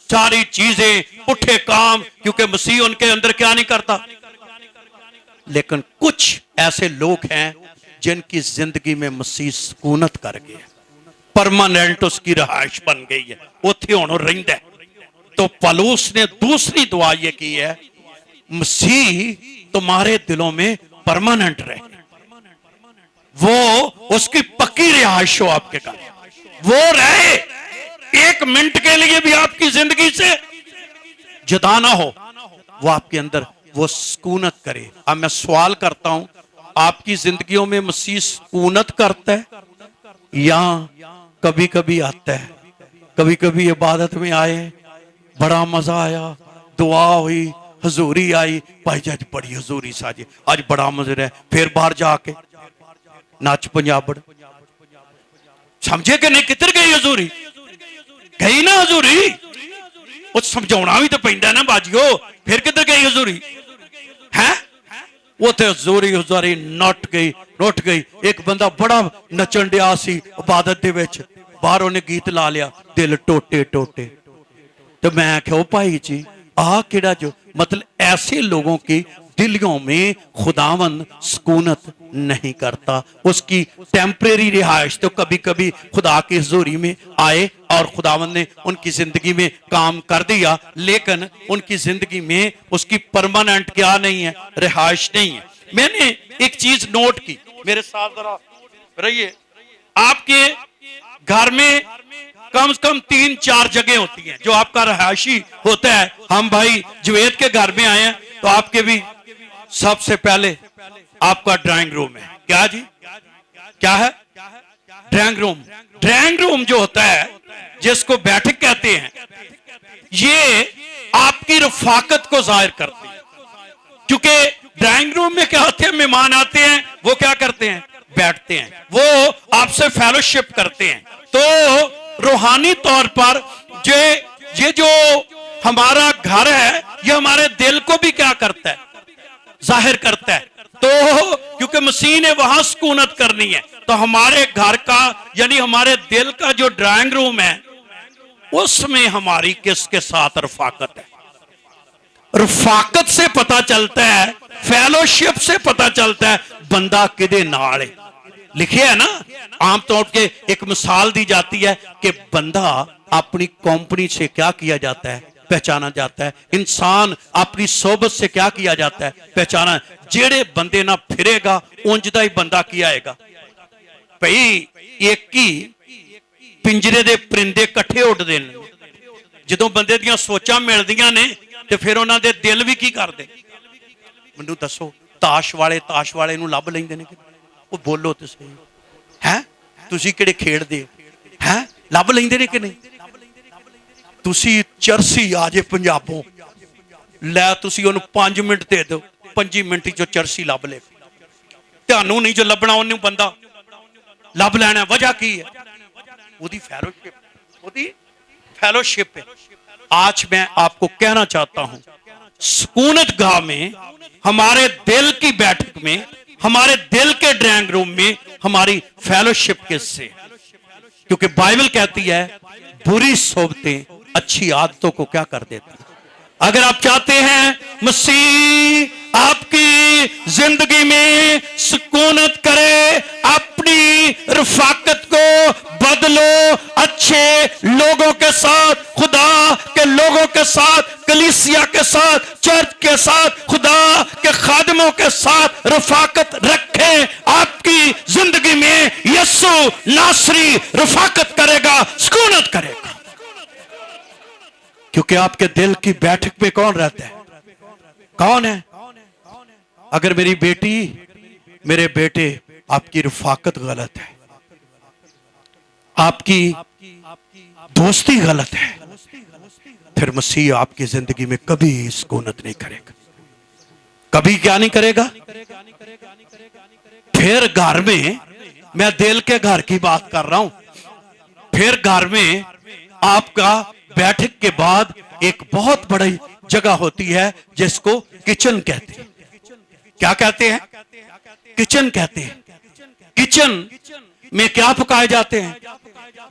सारी चीजें, पुठे काम, क्योंकि मसीह उनके अंदर क्या नहीं करता। लेकिन कुछ ऐसे लोग हैं जिनकी जिंदगी में मसीह सुकूनत कर गया, परमानेंट उसकी रहाइश बन गई है, उत्थे हुण रहिंदा है। तो पौलुस ने दूसरी दुआ ये की है, मसीह तुम्हारे दिलों में परमानेंट रहे, वो उसकी पक्की रिहाइश हो आपके घर, वो रहे, एक मिनट के लिए भी आपकी जिंदगी से जुदा ना हो, वो आपके अंदर वो सुकूनत करे। अब मैं सवाल करता हूं, आपकी जिंदगियों में मसीह सुकूनत करता है या कभी कभी आता है? कभी कभी इबादत में आए, बड़ा मजा आया, दुआ हुई, हजूरी आई, भाई जी आज बड़ी हजूरी साजी, आज बड़ा मजा रहा, फिर बाहर जाके नच पंजाबड़, समझे कि नहीं? किधर गई हजूरी? गई ना हजूरी, वो समझाना भी तो पैंदा ना बाजियो, फिर किधर गई हजूरी है? वो तो हजूरी हजूरी नट गई। एक बंदा बड़ा नचन दिया सी इबादत दे विच, बाहर उन्हें गीत ला लिया, दिल टोटे टोटे। तो मैं आख्या भाई जी आ केड़ा जो, मतलब ऐसे लोगों की दिलों में खुदावन सुकूनत नहीं करता, उसकी टेम्परेरी रिहाइश। तो कभी कभी खुदा की हजूरी में आए और खुदावन ने उनकी जिंदगी में काम कर दिया, लेकिन उनकी जिंदगी में उसकी परमानेंट क्या नहीं है, रिहाइश नहीं है। मैंने एक चीज नोट की, मेरे साथ जरा रहिए। आपके घर में कम से कम 3-4 जगह होती हैं जो आपका रहायशी होता है। हम भाई जवेद के घर में आए हैं तो आपके भी सबसे पहले आपका ड्राइंग रूम है। क्या जी, क्या है? Drawing room. ड्राइंग रूम जो होता है, जिसको बैठक कहते हैं, ये आपकी रफाकत को जाहिर करती है। क्योंकि ड्राइंग रूम में क्या होते हैं, मेहमान आते हैं, वो क्या करते हैं, बैठते हैं, वो आपसे फेलोशिप करते हैं। तो रूहानी तौर पर ये जो हमारा घर है, ये हमारे दिल को भी क्या करता है, जाहिर करता है। तो क्योंकि मसीह ने वहां सुकूनत करनी है, तो हमारे घर का यानी हमारे दिल का जो ड्राइंग रूम है, उसमें हमारी किसके साथ रफाकत है। रफाकत से पता चलता है, फेलोशिप से पता चलता है बंदा किदे नाल है। लिखे है ना, आमतौर पे एक मिसाल दी जाती है कि बंदा अपनी कंपनी से क्या किया जाता है, पहचाना जाता है। इंसान अपनी सोबत से क्या किया जाता है, पहचाना। जेड़े बंदे ना फिरेगा उंजदा ही बंदा किया आएगा। भाई एक ही पिंजरे दे परिंदे कट्ठे उड़दे ने, जदों बंदे दियां सोचां मिलदियां ने ते फिर उन्हां दे दिल भी की करदे। मैनूं दसो, ताश वाले नूं लभ लैंदे ने? वो बोलो तो सही है, तुसीं किहड़े खेडदे हैं, लभ लैंदे ने कि नहीं? तुसी चरसी आ जे पंजाबों, लै तुसी उन्हें 5 मिनट दे दो, 5 मिनट जो चरसी लभ ले। तुहानू नहीं जो लभना, उन्हें बंदा लभ लैना। वजह की है? उदी फेलोशिप है। आज मैं आपको कहना चाहता हूं, सुकूनत गाह में, हमारे दिल की बैठक में, हमारे दिल के ड्राइंग रूम में हमारी फेलोशिप किससे? क्योंकि बाइबल कहती है बुरी सोबतें अच्छी आदतों को क्या कर देती है। अगर आप चाहते हैं मसीह आपकी जिंदगी में सुकूनत करे, अपनी रफाकत को बदलो, अच्छे लोगों के साथ, खुदा के लोगों के साथ, कलीसिया के साथ, चर्च के साथ, खुदा के खादिमों के साथ रफाकत रखें। आपकी जिंदगी में यीशु नासरी रफाकत करेगा, सुकूनत करेगा। क्योंकि आपके दिल की बैठक में कौन रहता है? कौन है? अगर मेरी बेटी, मेरे बेटे, आपकी रफाकत गलत है, आपकी दोस्ती गलत है, फिर मसीह आपकी जिंदगी में कभी सुकूनत नहीं करेगा। कभी क्या नहीं करेगा? फिर घर में, मैं दिल के घर की बात कर रहा हूं, फिर घर में आपका बैठक के बाद एक बहुत बड़ी जगह होती है जिसको किचन कहते हैं। क्या कहते हैं? किचन कहते हैं। किचन में क्या पकाए जाते हैं?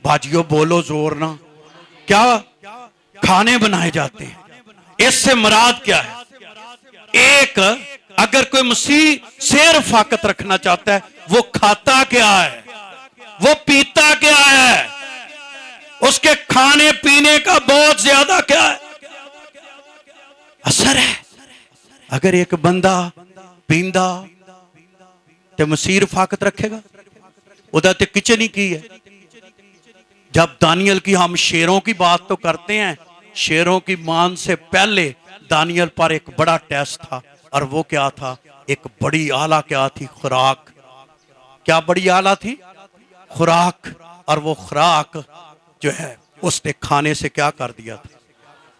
भाजियों बोलो जोर ना, क्या खाने बनाए जाते हैं। इससे मुराद क्या है? एक अगर कोई मसीह से रफाकत रखना चाहता है, वो खाता क्या है, वो पीता क्या है, उसके खाने पीने का बहुत ज्यादा क्या है असर है। अगर एक बंदा पींदा ते मसीह रफाकत रखेगा, उधर ते किचन ही की है। जब दानियल की हम शेरों की बात तो करते हैं, शेरों की मान से पहले दानियल पर एक बड़ा टेस्ट था, और वो क्या था? एक बड़ी आला क्या थी? खुराक। क्या बड़ी आला थी? खुराक। और वो खुराक जो है उसने खाने से क्या कर दिया था?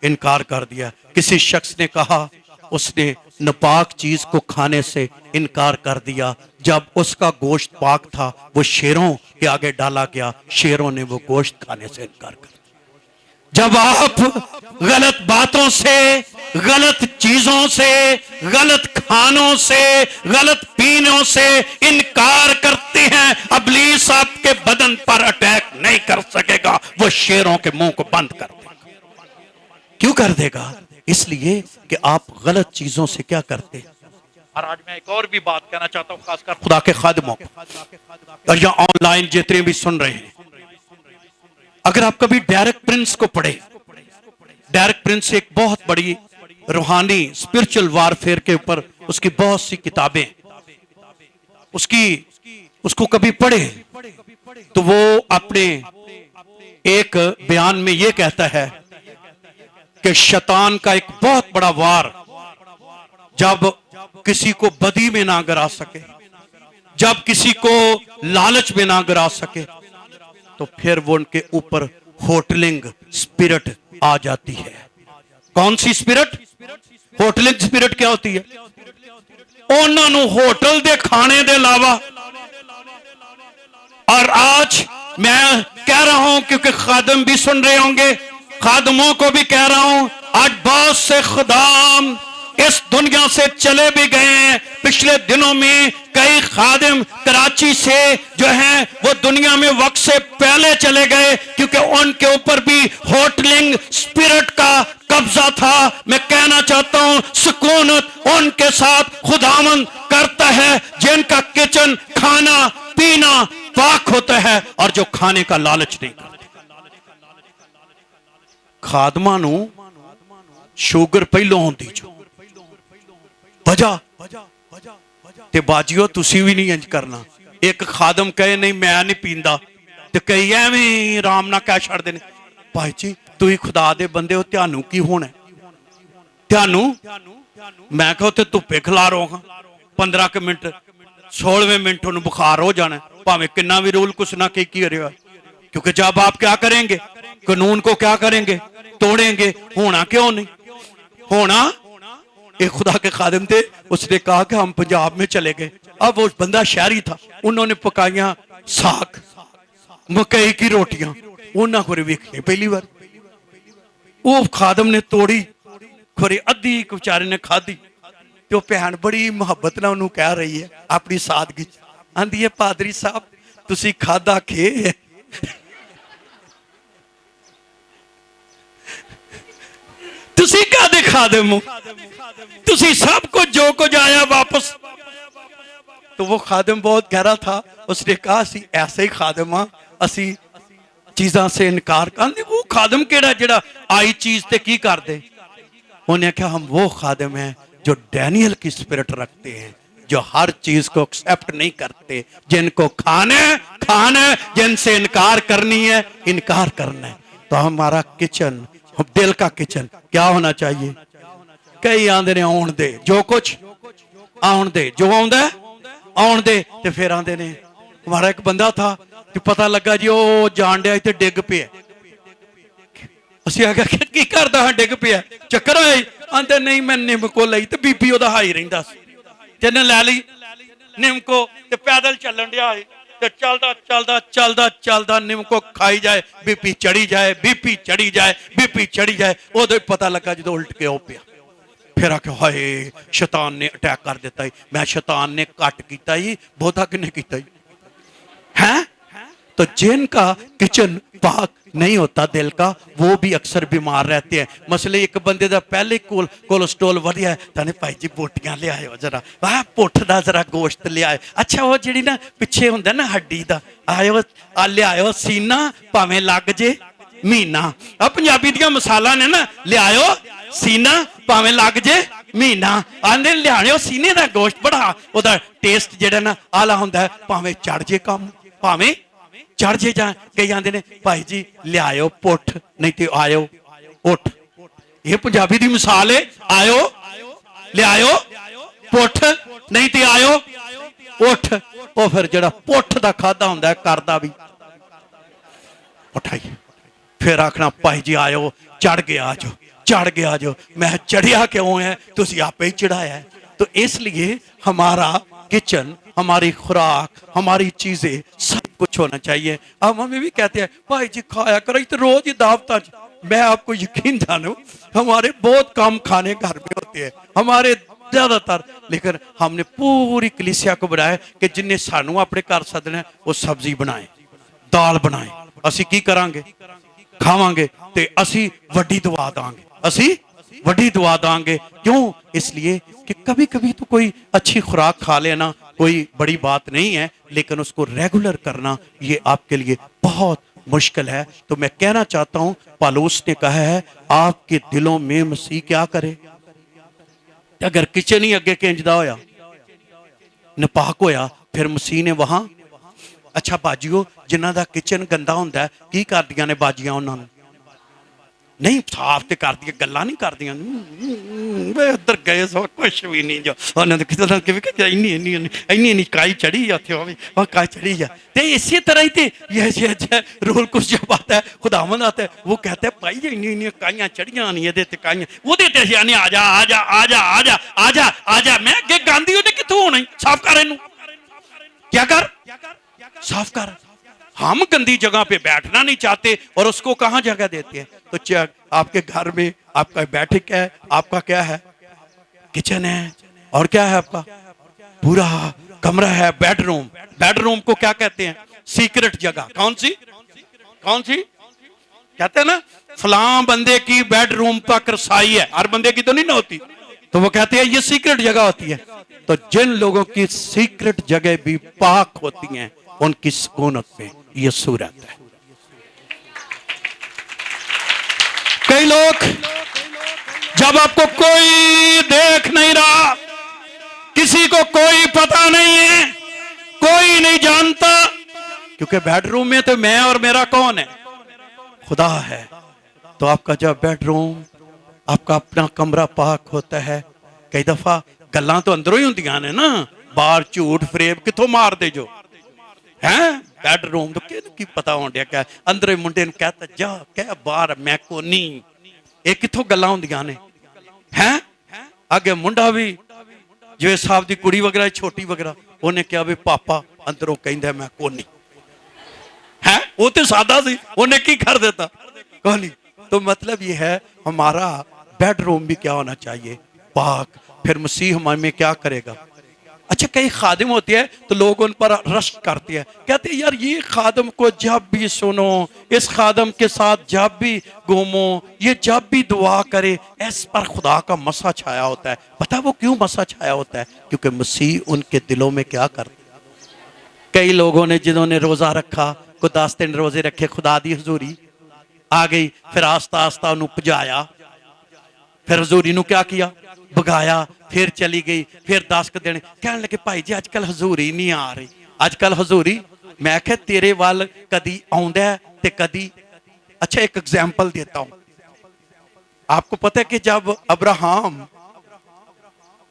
इनकार कर दिया। किसी शख्स ने कहा उसने नापाक चीज को खाने से इनकार कर दिया। जब उसका गोश्त पाक था, वो शेरों के आगे डाला गया, शेरों ने वो गोश्त खाने से इनकार कर दिया। जब आप गलत बातों से, गलत चीजों से, गलत खानों से, गलत पीनों से इनकार करते हैं, इब्लीस आपके बदन पर अटैक नहीं कर सकेगा। वो शेरों के मुंह को बंद कर देगा। क्यों कर देगा? इसलिए कि आप गलत चीजों से क्या करते हैं। और आज मैं एक और भी बात कहना चाहता हूं, खासकर खुदा के खादिमों को, और या ऑनलाइन जितने भी सुन रहे हैं, अगर आप कभी डेरेक प्रिंस को पढ़े, डेरेक प्रिंस एक बहुत बड़ी रूहानी स्पिरिचुअल वारफेयर के ऊपर उसकी बहुत सी किताबें, उसको कभी पढ़े तो वो अपने एक बयान में ये कहता है कि शैतान का एक बहुत बड़ा वार, जब किसी को बदी में ना गिरा सके, जब किसी को लालच में ना गिरा सके, तो फिर वो उनके ऊपर होटलिंग स्पिरिट आ जाती है। कौन सी स्पिरिट? होटलिंग स्पिरिट क्या होती है? उन्होंने होटल दे खाने के अलावा, और आज मैं कह रहा हूं क्योंकि खादम भी सुन रहे होंगे, खादमों को भी कह रहा हूं, आज बहुत से खुदाम इस दुनिया से चले भी गए हैं। पिछले दिनों में कई खादिम कराची से जो हैं वो दुनिया में वक्त से पहले चले गए, क्योंकि उनके ऊपर भी होटलिंग स्पिरिट का कब्जा था। मैं कहना चाहता हूं, सुकूनत उनके साथ खुदावंद करता है जिनका किचन खाना पीना पाक होता है और जो खाने का लालच नहीं करते। खादमा नू शुगर पहलों होंदी जो वजह ते बाजियो तुसी भी नहीं इंज करना। एक खादम कहे नहीं मैं नहीं पींदा ते कई एवें राम ना कह छड़दे ने, भाई जी तुसी खुदा दे बंदे हो, त्यानू की होना? त्यानू मैं कहो ते धुप्पे खिलारो हां 15 मिनट 16वें मिनट उन्हें बुखार हो जाना, भावें किन्ना भी रूल कुछ ना की रहा। क्योंकि जब आप क्या करेंगे, कानून को क्या करेंगे, तोड़ेंगे। होना क्यों नहीं होना? एक खुदा के खादिम थे, उसने कहा कि हम पंजाब में चले गए। अब वो बंदा शहरी था, उन्होंने पकाइया साग मकई की रोटियां, उन्होंने को वेखी पहली बार। वो खादम ने तोड़ी, खोरी अद्धी बेचारे ने खाधी, तो भैन बड़ी मुहब्बत ना उन्होंने कह रही है अपनी सादगी, आंदी है पादरी साहब तुसी खादा खे तुसी कादे खादिम हो, तुसी सब कुछ जो कुछ आया वापस। तो वो खादिम बहुत गहरा था, उसने कहा असी ऐसे ही खादिम हाँ, असी चीजा से इनकार कर। वो खादिम केड़ा जेड़ा आई चीज ते की कर दे? उन्हें कहा हम वो खादिम हैं जो डैनियल की स्पिरिट रखते हैं, जो हर चीज को एक्सेप्ट नहीं करते, जिनको खाने जिनसे इनकार करनी है इनकार करना है। तो हमारा किचन, दिल का किचन क्या होना चाहिए? कई आंदे ने आउण दे जो कुछ आउण दे, जो आउंदा आउण दे, ते फिर आंदे ने। हमारा एक बंदा था कि पता लगा जी वो जान दिया इतने डिग पे, ਅਸੀਂ ਆਖਿਆ ਕੀ ਕਰਦਾ ਹਾਂ, ਡਿੱਗ ਪਿਆ ਚੱਕਰ ਆਏ? ਆਂਦੇ ਨਹੀਂ ਮੈਂ ਨਿੰਮਕੋ ਲਈ ਤੇ ਬੀਪੀ ਉਹਦਾ ਹਾਈ ਰਹਿੰਦਾ ਸੀ, ਤੇ ਇਹਨੇ ਲੈ ਲਈ ਨਿੰਮਕੋ ਤੇ ਪੈਦਲ ਚੱਲਣ ਡਿਆ ਏ। ਤੇ ਚੱਲਦਾ ਚੱਲਦਾ ਚੱਲਦਾ ਚੱਲਦਾ ਨਿੰਮਕੋ ਖਾਈ ਜਾਏ, ਬੀਪੀ ਚੜੀ ਜਾਏ, ਬੀਪੀ ਚੜੀ ਜਾਏ, ਬੀਪੀ ਚੜੀ ਜਾਏ। ਉਦੋਂ ਹੀ ਪਤਾ ਲੱਗਾ ਜਦੋਂ ਉਲਟ ਕੇ ਉਹ ਪਿਆ। फिर आके हाय शैतान ने अटैक कर दिता ही। मैं शैतान ने कट किया ही, बहुता किन्ने किया है। तो जिनका किचन पाक नहीं होता दिल का, वो भी अक्सर बीमार रहते हैं। मसले एक बंदे का पहले कोलेस्ट्रोल वधिया है, ताने भाई जी बोटियां ले आयो जरा, वाह पुठ दा जरा गोश्त ले आए। अच्छा वो जी ना पिछे होंगे ना हड्डी का, आयो ले आयो सीना भावें लग जे महीना। अब पंजाबी दियां मसाला ने ना, ले आयो सीना भावें लग जे महीना। आंदे लियाओ सीने का गोश्त बड़ा ओदा टेस्ट जेड़ा ना आला हुंदा है, भावें चढ़ जे कम भावें चढ़ जे जा। कई आंदे ने भाई जी लियाओ पुठ, नहीं तो आयो उठ। ये पंजाबी दी मिसाल है। आयो लियाओ पुठ, नहीं तो आयो उठ। वो फिर जेड़ा पुठ दा खादा हुंदा है करदा भी उठाइए। फिर आखना भाई जी आयो चढ़ के आ जाओ, चढ़ के आ जाओ। मैं चढ़िया क्यों है, तुसी आपे ही चढ़ाया है। तो इसलिए हमारा किचन, हमारी खुराक, हमारी चीजें सब कुछ होना चाहिए। अब हमें भी कहते हैं भाई जी खाया करो, तो रोज ही दावत। मैं आपको यकीन जानू हमारे बहुत कम खाने घर में होते हैं, हमारे ज्यादातर। लेकिन हमने पूरी कलीसिया को बनाया कि जिन्हें सानू अपने घर सदना वो सब्जी बनाए, दाल बनाए। असी की करांगे, खावांगे ते असी वड्डी दुआ दांगे, असी वड्डी दुआ दांगे। क्यों? इसलिए कि कभी कभी तो कोई अच्छी खुराक खा लेना कोई बड़ी बात नहीं है, लेकिन उसको रेगुलर करना ये आपके लिए बहुत मुश्किल है। तो मैं कहना चाहता हूं, पौलुस ने कहा है आपके दिलों में मसीह क्या करे। अगर किचन ही अगे केंजदा होया, नपाक होया, फिर मसीह ने वहां। अच्छा बाजियो जिन्हां दा किचन गंदा हुंदा है, की करदियां ने बाजियां उन्हां नूं? नहीं साफ ते करदियां, गल्लां नहीं करदियां। वे उधर गए सो कुछ भी नहीं जो उन्हां दे किचन किवें कि इन्नी इन्नी इन्नी इन्नी काई चढ़ी जाते हो, वो काई चढ़ी जा। ते इसी तरह ही ते ये रोल कुछ जब आता है, खुदावंद आता है, वो कहता है भाई इन्नी इन्नी काइयां चढ़ियां नहीं, ये ते काइयां ओदे ते आने आजा आजा आजा आजा आजा आजा। मैं अगे गांधी ओने कित्थों होना, साफ कर इनू, क्या कर साफ कर। हम गंदी जगह पे बैठना नहीं चाहते और उसको कहां जगह देते हैं। तो आपके घर में आपका बैठक है, आपका क्या है, किचन है, और क्या है आपका पूरा कमरा है, बेडरूम। बेडरूम को क्या कहते हैं? सीक्रेट जगह। कौन सी कौन सी कहते हैं ना, फलां बंदे की बेडरूम तक रसाई है, हर बंदे की तो नहीं ना होती, तो वो कहते हैं ये सीक्रेट जगह होती है। तो जिन लोगों की सीक्रेट जगह भी पाक होती हैं, उनकी सुकूनत पे ये सूरत है। कई लोग जब आपको कोई देख नहीं रहा, किसी को कोई पता नहीं है, कोई नहीं जानता, क्योंकि बेडरूम में तो मैं और मेरा कौन है, खुदा है। तो आपका जब बेडरूम, आपका अपना कमरा पाक होता है, कई दफा गल्लां तो अंदरों ही होंदियां ने ना, बाहर झूठ फरेब किथों मार दे जो है। बेडरूम तो की पता हों दिया क्या अंदर मुंडे ने कहता जा कह बाहर मैं को नहीं, ये किथों गल्लां होंदियां ने हैं। आगे मुंडा भी जिवें साहब दी कुड़ी वगैरह छोटी वगैरह, उन्हें क्या भी पापा अंदरों कहंदा मैं को नहीं है, वो तो सादा सी, उन्हें की कर देता कोनी। तो मतलब ये है हमारा बेडरूम भी क्या होना चाहिए, पाक। फिर मसीह हमारे में क्या करेगा। अच्छा कई खादिम होते हैं तो लोग उन पर रश करते हैं, कहते हैं यार ये खादम को जब भी सुनो, इस खादम के साथ जब भी घूमो, ये जब भी दुआ करे, इस पर खुदा का मसा छाया होता है। पता वो क्यों मसा छाया होता है? क्योंकि मसीह उनके दिलों में क्या करते हैं। कई लोगों ने जिन्होंने रोजा रखा, को 10 दिन रोजे रखे, खुदा दी हजूरी आ गई, फिर आस्ता आस्ता उन्होंने भजाया, फिर हजूरी नू क्या किया, भगाया, फिर चली गई, फिर 10 दिन कहने लगे भाई जी अजकल हजूरी नहीं आ रही, अजकल हजूरी। मैं क्या तेरे वाल कदी आउंदा है ते कदी। अच्छा एक एग्जाम्पल देता हूं, आपको पता है कि जब अब्राहम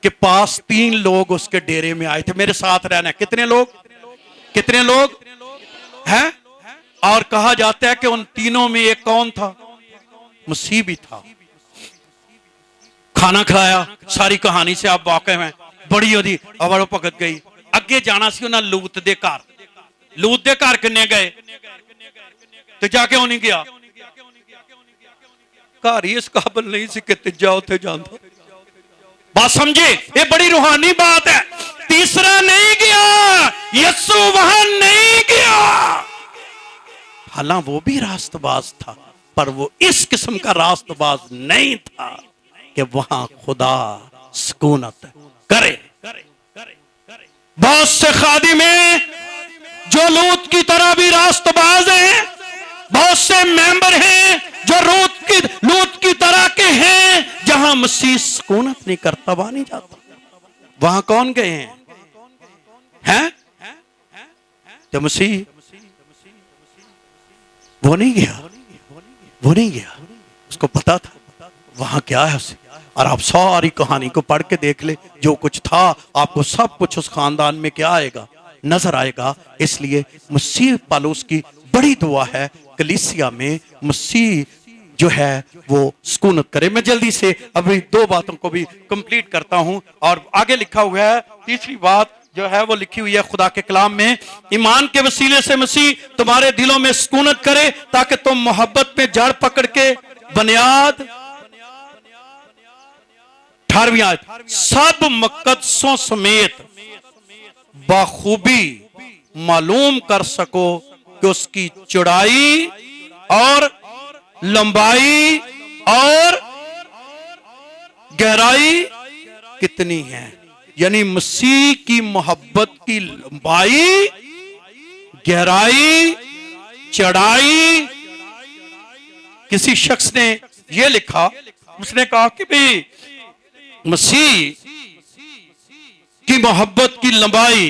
के पास 3 लोग उसके डेरे में आए थे, मेरे साथ रहना, कितने लोग हैं, और कहा जाता है कि उन तीनों में एक कौन था, मसीह भी था। खाना खिलाया, सारी कहानी से आप वाकिफ हैं, बड़ी ओदी अवड़ भगत गई। अगे जाना सी उन्हां लूत दे घर, लूत दे घर किन्ने गए ते जाके क्यों नहीं गया? घर ही इस काबिल नहीं सी कि तीजा उत्थे जांदा। बात समझे, ये बड़ी रूहानी बात है। तीसरा नहीं गया, यीशु वहां नहीं गया। हालांकि वो भी रास्तबाज था, पर वो इस किस्म का रास्तबाज नहीं था कि वहां खुदा सुकूनत करे। बहुत से खादिम हैं जो लूत की तरह भी रास्तबाज हैं, बहुत से मेंबर हैं जो लूत की तरह के हैं। जहां मसीह सुकूनत नहीं करता वहां नहीं जाता। वहां कौन गए हैं? तो मसीह वो नहीं गया। उसको पता था वहां क्या है उसे। और आप सारी कहानी को पढ़ के देख ले, जो कुछ था आपको सब कुछ उस खानदान में क्या आएगा, नजर आएगा। इसलिए मसीह पौलुस की बड़ी दुआ है कलीसिया में मसीह जो है वो सुकूनत करे। मैं जल्दी से अभी दो बातों को भी कंप्लीट करता हूं। और आगे लिखा हुआ है, तीसरी बात जो है वो लिखी हुई है खुदा के कलाम में, ईमान के वसीले से मसीह तुम्हारे दिलों में सुकूनत करे ताकि तुम मोहब्बत में जड़ पकड़ के बुनियाद 18वीं आयत सब मुकद्दसों समेत बखूबी मालूम कर सको कि उसकी चौड़ाई और लंबाई और गहराई कितनी है। यानी मसीह की मोहब्बत की लंबाई, गहराई, चौड़ाई। किसी शख्स ने यह लिखा, उसने कहा कि भाई मसीह की मोहब्बत की लंबाई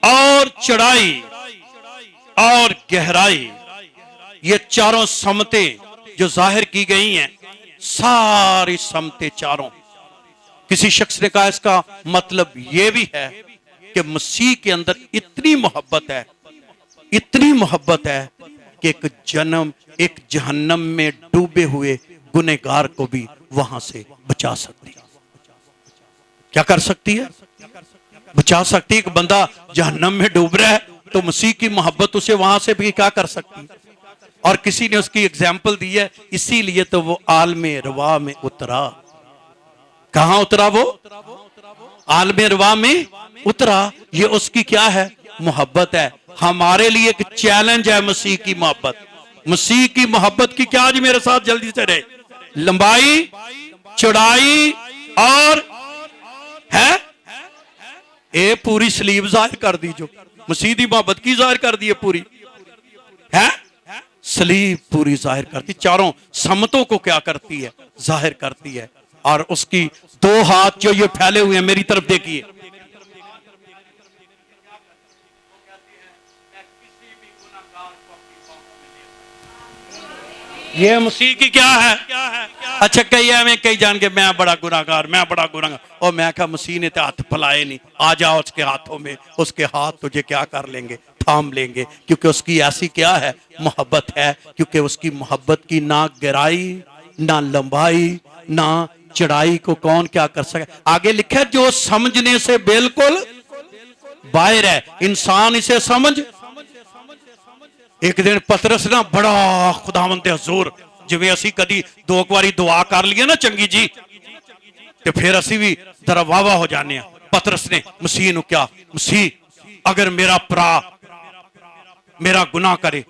और चौड़ाई और गहराई, ये चारों समतें जो जाहिर की गई हैं, सारी समतें चारों। किसी शख्स ने कहा इसका मतलब यह भी है कि मसीह के अंदर इतनी मोहब्बत है कि एक जहन्नम में डूबे हुए गुनहगार को भी वहां से बचा सकती है। क्या कर सकती है? बचा सकती है। कि बंदा जहन्नम में डूब रहा है तो मसीह की मोहब्बत उसे वहां से भी क्या कर सकती है। और किसी ने उसकी एग्जाम्पल दी है, इसीलिए तो वो आलमे रवा में उतरा। कहां उतरा? वो आलमे रवा में उतरा। ये उसकी क्या है? मोहब्बत है। हमारे लिए एक चैलेंज है मसीह की मोहब्बत। मसीह की मोहब्बत की क्या? आज मेरे साथ जल्दी से रहे, लंबाई, चौड़ाई और है ये पूरी सलीब जाहिर कर दी। जो मसीह की मोहब्बत की जाहिर कर दी है, पूरी है सलीब पूरी जाहिर करती। चारों समतों को क्या करती है? जाहिर करती है। और उसकी दो हाथ जो ये फैले हुए हैं, मेरी तरफ देखिए, ये मसीह की क्या है? अच्छा कई एवं कई जान के मैं बड़ा गुनाहगार और मैं कहा मसीह ने तो हाथ फैलाए नहीं। आ जाओ उसके हाथों में, उसके हाथ तुझे क्या कर लेंगे? थाम लेंगे। क्योंकि उसकी ऐसी क्या है? मोहब्बत है। क्योंकि उसकी मोहब्बत की ना गहराई, ना लंबाई, ना चढ़ाई को कौन क्या कर सके। आगे लिखा है जो समझने से बिल्कुल बाहर है। इंसान इसे समझ। एक दिन पतरस ना बड़ा खुदावंद हजूर, जिवें असी कदी दो बारी दुआ कर लिए ना चंगी जी, तो फिर असी भी जरा वावा हो जाने। पतरस ने मसीह नूं क्या, मसीह अगर मेरा भरा मेरा गुनाह करे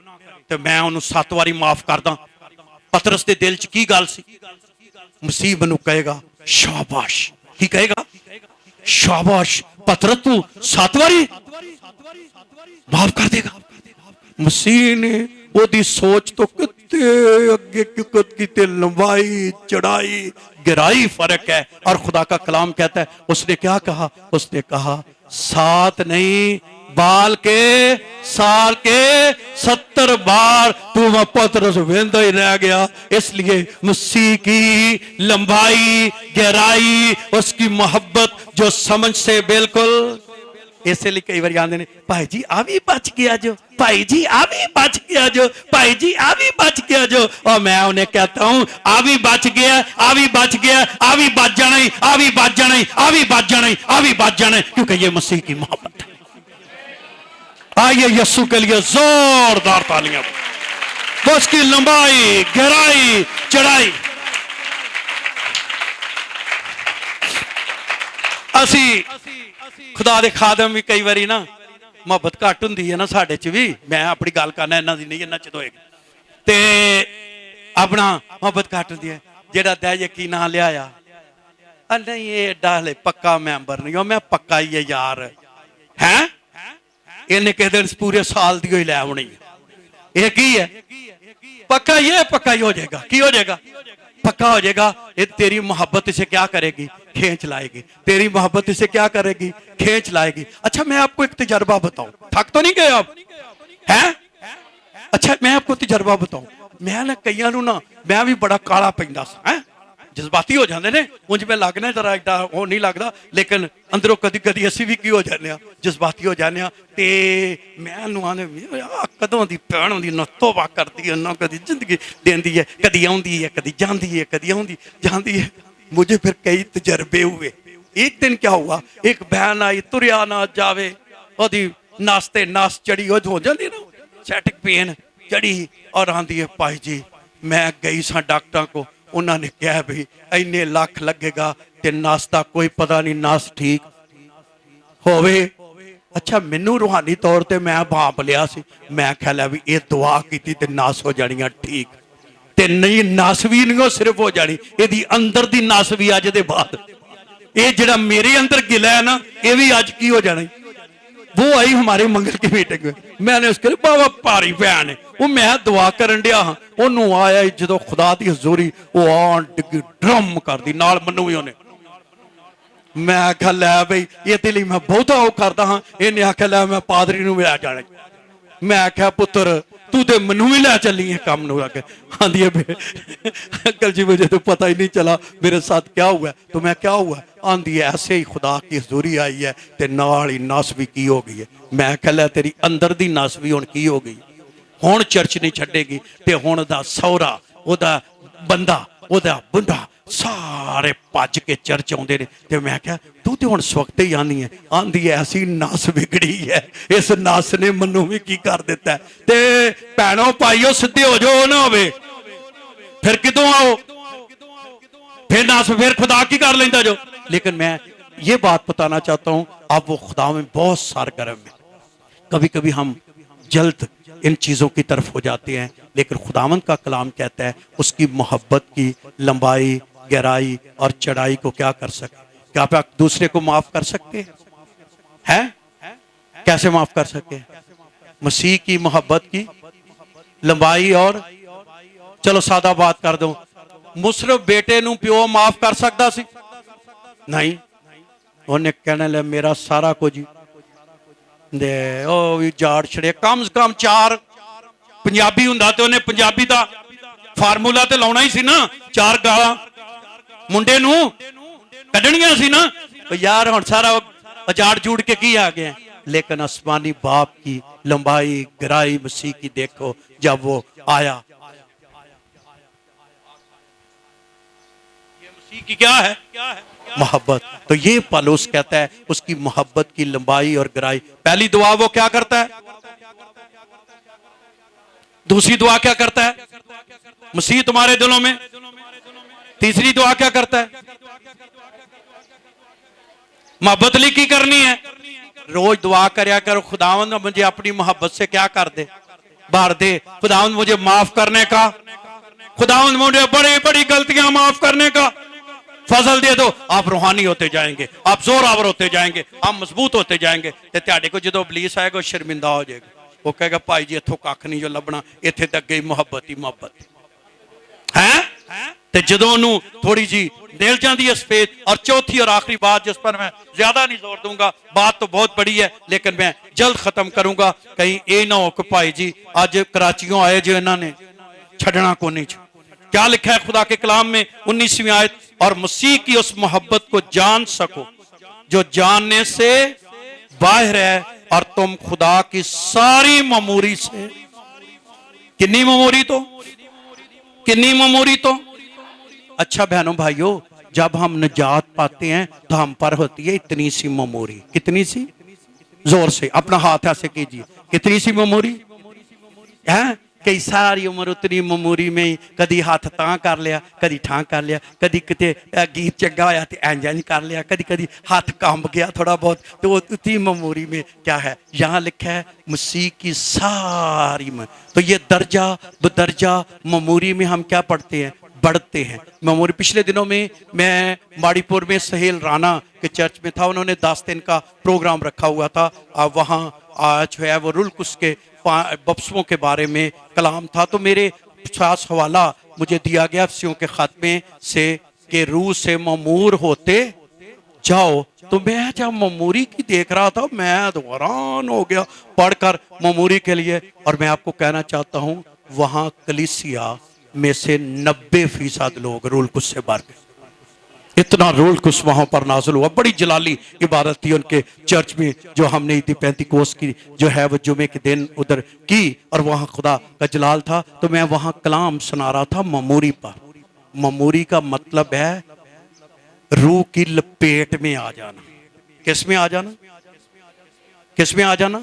तो मैं उन्होंने 7 बारी माफ कर दा। पतरस के दिल च की गल सी? मसीह मैनू कहेगा शाबाश। की कहेगा? शाबाश पतरस तू 7 बारी माफ कर देगा। मसीह ने ओदी सोच तो कितने अगे कितने लंबाई, चढ़ाई, गहराई फर्क है। और खुदा का कलाम कहता है, उसने क्या कहा? उसने कहा 7 नहीं बाल के साल के 70 बार तू पतरस वेंदा ही रह गया। इसलिए मसीह की लंबाई, गहराई, उसकी मोहब्बत जो समझ से बिल्कुल। इसलिए कई बार आते हैं, भाई जी आ भी बच गया जो, भाई जी आ भी बच गया जो, भाई जी आ भी बच गया जो। और मैं उन्हें कहता हूं आ भी बच गया, आ भी बच गया, आ भी बच जाना ही, आ भी बच जाना ही, आ भी बच जाना ही, आ भी बच जाना ही, क्योंकि ये मसीह की मोहब्बत है। आइए यीशु के लिए जोरदार तालियां। वो उसकी लंबाई, गहराई, चढ़ाई। ਅਸੀਂ खुदा दे खादम भी कई बारी ना ਮੁਹੱਬਤ घट हुंदी है ना साडे च भी, मैं अपनी गल करना, इन्हां दी नहीं, इन्हां च होएगी ते अपना मुहब्बत घट हुंदी है। जेड़ा दै यकीन ना लिया नहीं ये एडा हले पक्का मैंबर नहीं, मैं पक्का ही है यार है, इन्हें किस दिन पूरे साल दी लै आनी है। ये की है पक्का, ये पक्का ही हो जाएगा। की हो जाएगा? पक्का हो जाएगा। ये तेरी मोहब्बत इसे क्या करेगी? खींच लाएगी। तेरी मोहब्बत इसे क्या करेगी? खींच लाएगी। अच्छा मैं आपको एक तजर्बा बताऊं, थक तो नहीं गए आप हैं? अच्छा मैं आपको तजर्बा बताऊं, मैं ना कईयां नूं ना मैं भी बड़ा काला पैंदा सा है, जज्बाती हो जाते हैं। उंज मैं लगना जरा एडा वो नहीं लगता, लेकिन अंदरों कदी कदी असी भी की हो जाने, जज्बाती हो जाने। ते मैं आने कदों की भैन होंदी न तौबा करती है, ना कदी जिंदगी देंदी है, कदी आउंदी है, कदी जाती है, कदी आउंदी जाती है। मुझे फिर कई तजर्बे हुए। एक दिन क्या हुआ, एक बहन आई, तुरिया ना जावे, ओदी नास्ते नास चढ़ी हो जाती ना सैटिक पेन चढ़ी और आंदी है भाई जी मैं गई सा डॉक्टर को, उन्होंने कहा भी इन्ने लाख लगेगा ते नास का कोई पता नहीं नास ठीक होवे। अच्छा मैनू रूहानी तौर पर मैं भाप लिया सी, मैं ख्याल भी ये दुआ की ते नास हो जानियां ठीक, ते नहीं नस भी नहीं सिर्फ हो जानी, यदि अंदर दी नस भी अज दे बाद ये जड़ा मेरे अंदर गिला है ना ये भी अज की हो जाना। वो आई हमारे मंगल की मीटिंग में, मैंने उसके लिए बाबा भारी भैन है वो, मैं दुआ करन दिया हाँ, ओनू आया जो खुदा की हजूरी वो आन डिगी ड्रम कर दी नाल मनु भी उन्हें। मैं आख्या लै बई ये लिए मैं बहुता वो करता हाँ, इन्हें आख्या लै मैं पादरी नूं लै जाना। मैं आख्या पुत्र तू तो मनु ही लै चली है काम नूं आके। आंदी है अंकल जी मुझे तो पता ही नहीं चला मेरे साथ क्या हुआ। तो मैं क्या हुआ? आंदी है ऐसे ही खुदा की हजूरी आई है ते नाल ही नस भी की हो गई है। मैं आख्या लै तेरी अंदर दी नस भी हुण की हो गई, हुण चर्च नहीं छड्डेगी ते हुण दा सौरा ओदा बंदा ओदा बुंढा सारे भज के चर्च आउंदे ने। ते मैं क्या तू तो हुण सवखते ही आनी है। आंदी है ऐसी नस बिगड़ी है, इस नस ने मनु भी की कर दिता है। ते भैनों भाईओ सीधे हो जाओ ना होवे फिर कितों आओ, फिर नस फिर खुदा की कर लेंदा जो। लेकिन मैं ये बात बताना चाहता हूं अब वो खुदा में बहुत सरगर्म है। कभी कभी हम जल्द इन चीज़ों की तरफ हो जाते हैं, लेकिन खुदावंद का कलाम कहता है उसकी मोहब्बत की लंबाई गहराई और चढ़ाई को क्या कर सके। क्या आप दूसरे को माफ कर सकते हैं? कैसे माफ कर सके? मसीह की मोहब्बत की लंबाई और, चलो सादा बात कर दो, मुसरफ बेटे नूं प्यो माफ कर सकता सी? नहीं, उन्हें कहने ले मेरा सारा कुछ दे ओ भी जाड़ छड़े। कम से कम 4 पंजाबी हुंदा ते उन्हें पंजाबी दा फार्मूला ते लाउणा ही सी ना, 4 गालां मुंडे नूं कड्ढणियां सी ना। यार हुण सारा अजाड़ जूड़ के की आ गया। लेकिन आसमानी बाप की लंबाई गहराई मसीह की देखो, जब वो आया ये मसीह की क्या है? मोहब्बत। तो ये पौलुस कहता है उसकी मोहब्बत की लंबाई और गहराई। पहली दुआ वो क्या करता है? दूसरी दुआ क्या करता है? मसीह तुम्हारे दिलों में। तीसरी दुआ क्या करता है? मोहब्बत ली की करनी है? रोज दुआ करया करो खुदावंद मुझे अपनी मोहब्बत से क्या कर दे, भर दे। खुदावंद मुझे माफ करने का, खुदावंद मुझे बड़ी बड़ी गलतियां माफ करने का फजल दे दो। आप रूहानी होते जाएंगे, आप जोरावर होते जाएंगे, आप मजबूत होते जाएंगे। ते त्याडे को जो इबलीस आएगा शर्मिंदा हो जाएगा। वो कहेगा भाई जी इथों कख नहीं जो लभना, इत्थे ते अगे मोहब्बत ही मोहब्बत है। ते जदों ओनू थोड़ी जी दिल जाती है सफेद। और चौथी और आखिरी बात जिस पर मैं ज्यादा नहीं जोर दूंगा, बात तो बहुत बड़ी है लेकिन मैं जल्द खत्म करूंगा, कहीं ये ना हो कि भाई जी अज कराचियों आए जो इन्होंने छड़ना को नहीं। क्या लिखा है खुदा के कलाम में 19वीं आयत, और मसीह की उस मोहब्बत को जान सको जो जानने से बाहर है, और तुम खुदा की सारी ममूरी से। कितनी ममूरी? तो कितनी ममूरी? तो अच्छा बहनों भाइयों, जब हम निजात पाते हैं तो हम पर होती है इतनी सी ममूरी। कितनी सी? जोर से अपना हाथ ऐसे कीजिए, कितनी सी ममूरी है। कई सारी उम्र उतनी ममूरी में ही कदी हाथ तां कर लिया, कदी ठां कर लिया, कदी किते गीत चंगा होया तो इंज इंज कर लिया, कदी कदी हाथ कंब गया थोड़ा बहुत, तो उतनी ममूरी में क्या है। यहाँ लिखा है मसीह की सारी तो ये दर्जा बदर्जा ममूरी में हम क्या पढ़ते हैं, बढ़ते हैं। ममूरी पिछले दिनों में मैं माड़ीपुर में सहेल राणा के चर्च में था, उन्होंने 10 दिन का प्रोग्राम रखा हुआ था। वहाँ आज है वो रुलकुस के बपसमों के बारे में कलाम था। तो मेरे 50 हवाला मुझे दिया गया अफसियों के खात्मे से कि रूह से ममूर होते जाओ। तो मैं जब ममूरी की देख रहा था मैं तो हैरान हो गया पढ़कर ममूरी के लिए। और मैं आपको कहना चाहता हूँ वहाँ कलीसिया में से 90% लोग रुलकुस से भर गए। इतना रोल कुछ वहां पर नाजुल हुआ। बड़ी जलाली इबादत थी उनके चर्च में जो हमने ईद पैंतीकोस की जो है वो जुमे के दिन उधर की, और वहां खुदा का जलाल था। तो मैं वहां कलाम सुना रहा था ममूरी पर। ममूरी का मतलब है रूह की लपेट में आ जाना। किस में आ जाना, किस में आ जाना,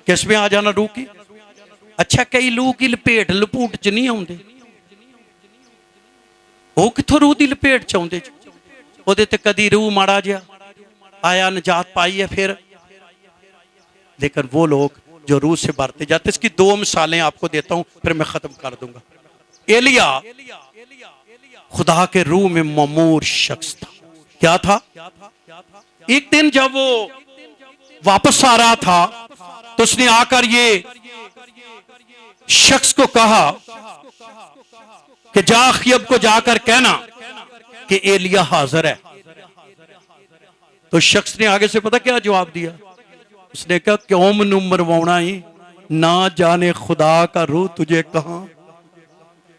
किस में आ जाना रूह की। अच्छा कई रूह की लपेट लपूट च नहीं आउंदे, वो किथों रूह की लपेट च आउंदे, ओदे ते कदी रूह माड़ा जिहा आया निजात पाई है फिर। लेकिन वो लोग जो रूह से भरते जाते, इसकी 2 मिसालें आपको देता हूं फिर मैं खत्म कर दूंगा। एलिया खुदा के रूह में ममूर शख्स था। क्या था, एक दिन जब वो वापस आ रहा था तो उसने आकर ये शख्स को कहा कि जा खियब को जाकर कहना कि एलिया हाजिर है। तो शख्स ने आगे से पता क्या जवाब दिया, उसने कहा क्यों मनु मरवाना ही, ना जाने खुदा का रूह तुझे कहां।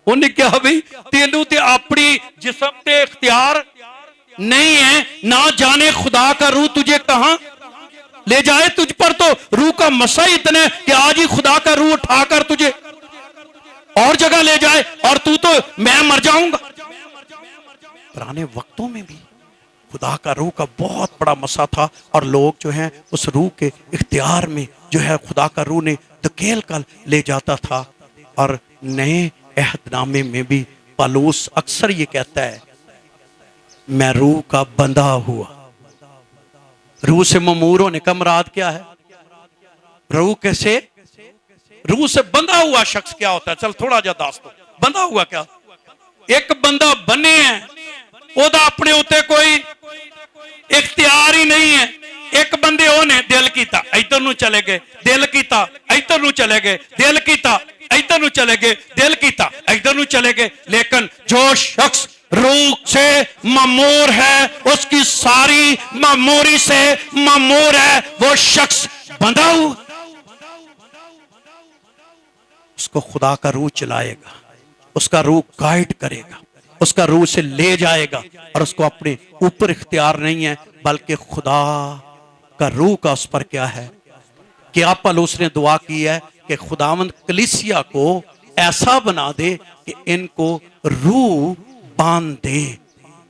उन्हें कहा भाई तेनू ते अपनी जिस्म ते इख्तियार नहीं है, ना जाने खुदा का रूह तुझे कहां ले जाए। तुझ पर तो रूह का मसा ही इतना है कि आज ही खुदा का रूह उठाकर तुझे और जगह ले जाए और तू तो मैं मर जाऊंगा। पुराने वक्तों में भी खुदा का रूह का बहुत बड़ा मसा था और लोग जो हैं उस रूह के इख्तियार में जो है खुदा का रूह ने धकेल कर ले जाता था। और नए अहदनामे में भी पौलुस अक्सर ये कहता है मैं रूह का बंधा हुआ। रूह से ममूर होने का मुराद क्या है, रूह कैसे, रूह से बंधा हुआ शख्स क्या होता है। चल थोड़ा जा दस दो बंधा हुआ क्या। एक बंदा बने है ओदा अपने उत्ते कोई इख्तियार ही नहीं है। एक बंदे ओने दिल कीता इधर नूं चले गए, दिल कीता इधर नूं चले गए, दिल कीता इधर नूं चले गए, दिल कीता इधर नूं चले गए। लेकिन जो शख्स रूह से ममूर है उसकी सारी ममूरी से ममूर है वो शख्स बंधा हुआ। उसको खुदा का रूह चलाएगा, उसका रूह गाइड करेगा, उसका रूह से ले जाएगा और उसको अपने ऊपर इख्तियार नहीं है बल्कि खुदा का रूह का उस पर क्या है। क्या पौलुस ने दुआ की है कि खुदावंद कलीसिया को ऐसा बना दे कि इनको रूह बांध दे।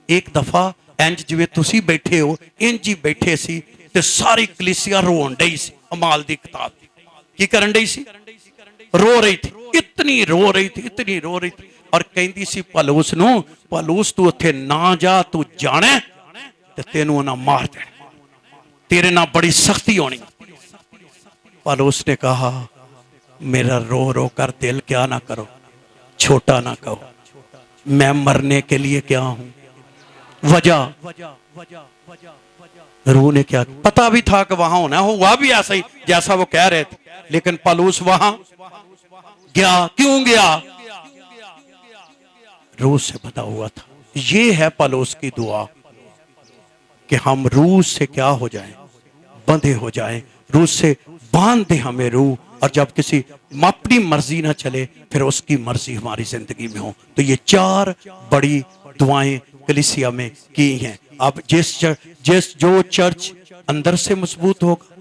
एक दफा इंज जिवें तुसी बैठे हो इंज ही बैठे सी ते सारी कलीसिया रोन डई सी। अमाल दी किताब की करन डई सी, रो रही थी, इतनी रो रही थी, इतनी रो रही थी। और कहती सी पौलुस नूं, पौलुस तू उत्थे ना जा, तू जाने ते तेनू ना मार देना, तेरे ना बड़ी सख्ती होनी। पौलुस ने कहा मेरा रो रो कर दिल क्या ना करो, छोटा ना कहो, मैं मरने के लिए क्या हूं। वजह रूह ने क्या पता भी था कि वहां होना, हुआ भी ऐसा ही जैसा वो कह रहे थे। लेकिन पौलुस वहां गया, क्यों गया, रूह से बंधा हुआ था। ये है पौलुस की दुआ कि हम रूह से क्या हो जाएं, बंधे हो जाएं, रूह से बांध दे हमें रूह। और जब किसी अपनी मर्जी ना चले फिर उसकी मर्जी हमारी जिंदगी में हो। तो ये 4 बड़ी दुआएं कलीसिया में की हैं। अब जो चर्च अंदर से मजबूत होगा,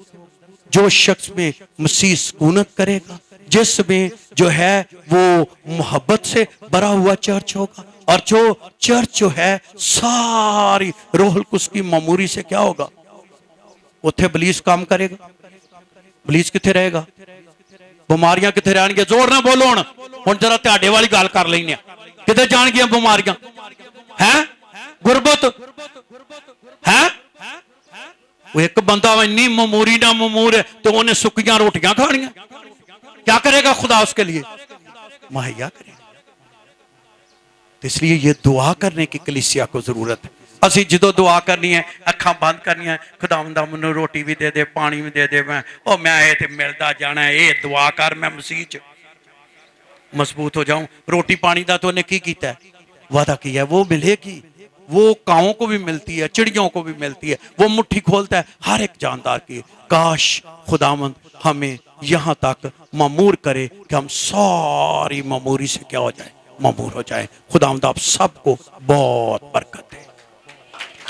जो शख्स में मसीह सुकूनत करेगा, जिसमें जो है वो मोहब्बत से भरा हुआ चर्च होगा, और जो चर्च जो है सारी रूहुल कुद्स की ममूरी से क्या होगा, उथे बलीस काम करेगा। मरीज कित्थे रहेगा, बीमारियां कित्थे रहणगियां? जोर ना बोलो हुण जरा तुहाडे वाली गल कर लैने आ, कित्थे जाणगियां बीमारियां? हैं गुरबत है? वो एक बंदा इन्नी ममूरी ना ममूर है तो उन्हें सुक्कियां रोटियां खानियां, क्या करेगा खुदा उसके लिए? मुहैया करेगा। तो इसलिए ये दुआ करने की कलीसिया को जरूरत है। असी जो दुआ करनी है अखा बंद करनी है, खुदावंदा मैनू रोटी भी दे दे, पानी भी दे दे, मैं ये तो मिलता जाना है, ये दुआ कर मैं मसीह च मजबूत हो जाऊं। रोटी पानी का तो उन्हें की किया है, वादा किया है, वो मिलेगी। वो काओं को भी मिलती है, चिड़ियों को भी मिलती है, वो मुट्ठी खोलता है हर एक जानदार की। काश खुदावंद हमें यहाँ तक मामूर करे कि हम सारी मामूरी से क्या हो जाए, मामूर हो जाए। खुदावंद आप सबको बहुत बरकत दे।